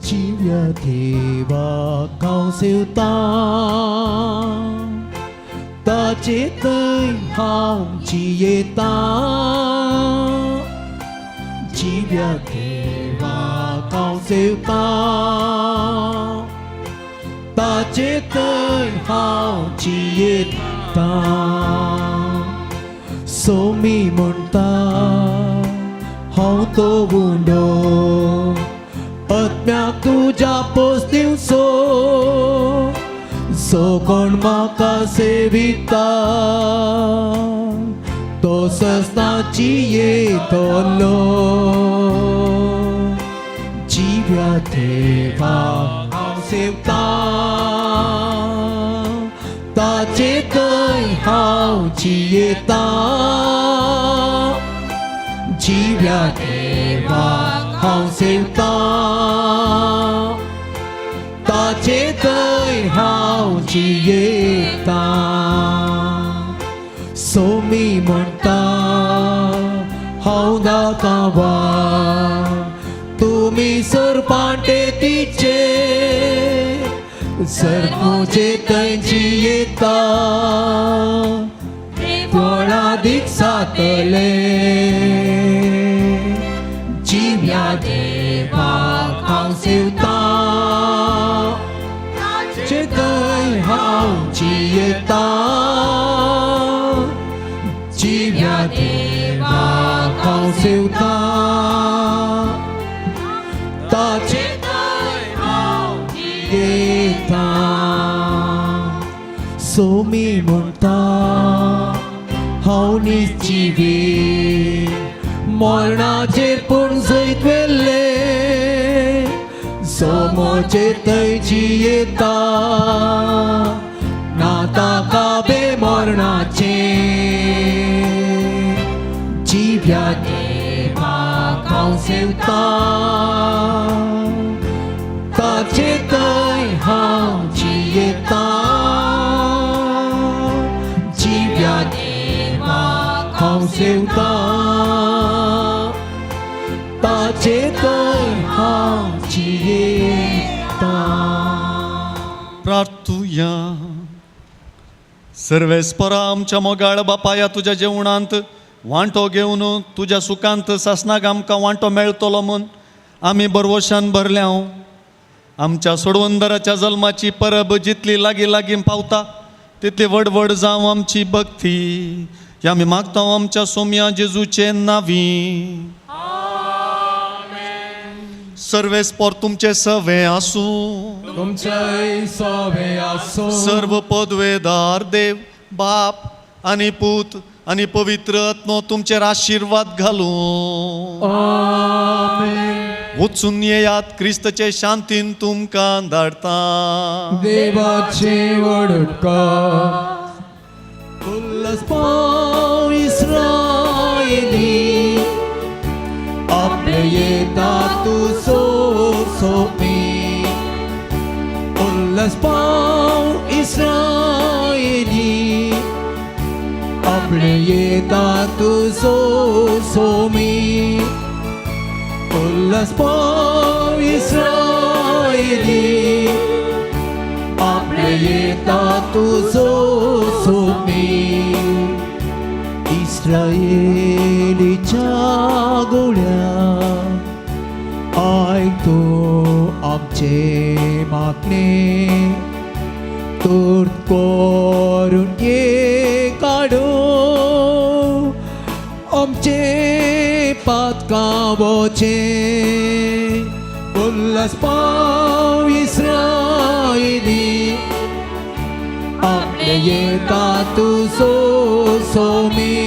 जिव्या देवा हांव सेवता ताचे थंय हांव जियेता. जिव्या देवा हांव सेवता ताचे थंय हांव जियेता. सोमी म्हणटा हांव तो गुंडो आत्म्याक तुज्या पोस्तिवचो सो कोण म्हाका सेविता तो ससनाची येतलो. जिव्या देवा हांव सेवता ताचे थंय हांव जियेता. जिव्या देवा हांव सेवता ताचे थंय हांव जियेता. सोमी म्हणटा हांव दाखवा तुमी सरपाटे तिचे सर म्हजे थंय जियेता. पळादीक सातले जिव्या देवाक हांव सेवता ताचे थंय हांव जियेता. जिव्या देवाक हांव सेवता ताचे थंय हांव जियेता. सोमी म्हणटा हांव निश्चिवे मरणाचेर पूण जैत वेल्ले सोमोचेर थंय जियेता. ना ताका बेमरणाचे जिव्या देवाक हांव सेवता ताचे थंय हांव जियेता. जिव्या देवाक हांव सेवता ताचे थंय हांव जियेता. प्रार्थुया. सर्वेस्परा आमच्या मोगाळ बापाया तुज्या जेवणांत वांटो घेवन तुज्या सुखांत सासनाक आमकां वांटो मेळटलो म्हूण आमी बरवशान भरल्या. आमच्या सोडवंदराच्या जल्माची परब जितली लागीं लागीं पावता तितली व्हड जावं आमची भक्ती. हे आमी मागता आमच्या सोम्या जेजूचे नांवी. सर्वेस्पर तुमचे सवे आसूं तुमचे सवे आसो सर्व पदवेदार देव बाप आनी पूत आनी पवित्र आत्मो तुमचेर आशीर्वाद घालूं आमेन वचून येयात क्रिस्तचे शांतीन तुमकां धाडता देवाचे वडटकार उल्हास पाव इस्रायली आपले येता तू सोमी उल्हास पाव इस्रायली आपले येता तू सोमी उल्हास पाव इस्रायली आपले येता तू सोमी इस्रायलीच्या गोळ्या ऐकतो आमचे मागणे तोड करून ये काढो आमचे पातकावचे उल्हास पाव इस्रायली आपले येता तू सोमी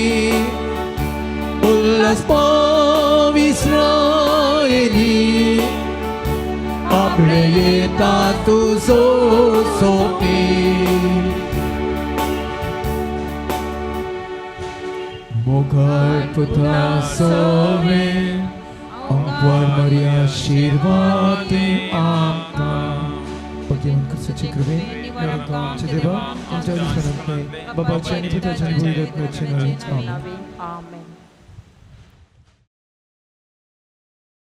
उल्हास पाव इस्रायली आपले येता तू सोमी मोगाळ पुत्रा सोवे अंगवार मरिया आशीर्वादे आमकां भगवान कृष्णाची कृपे आमचे देवा आमच्या दिसण्यात बाबाच्या आणि पुत्राच्या आणि पवित्र आत्म्याच्या नावाने आमेन. आमेन.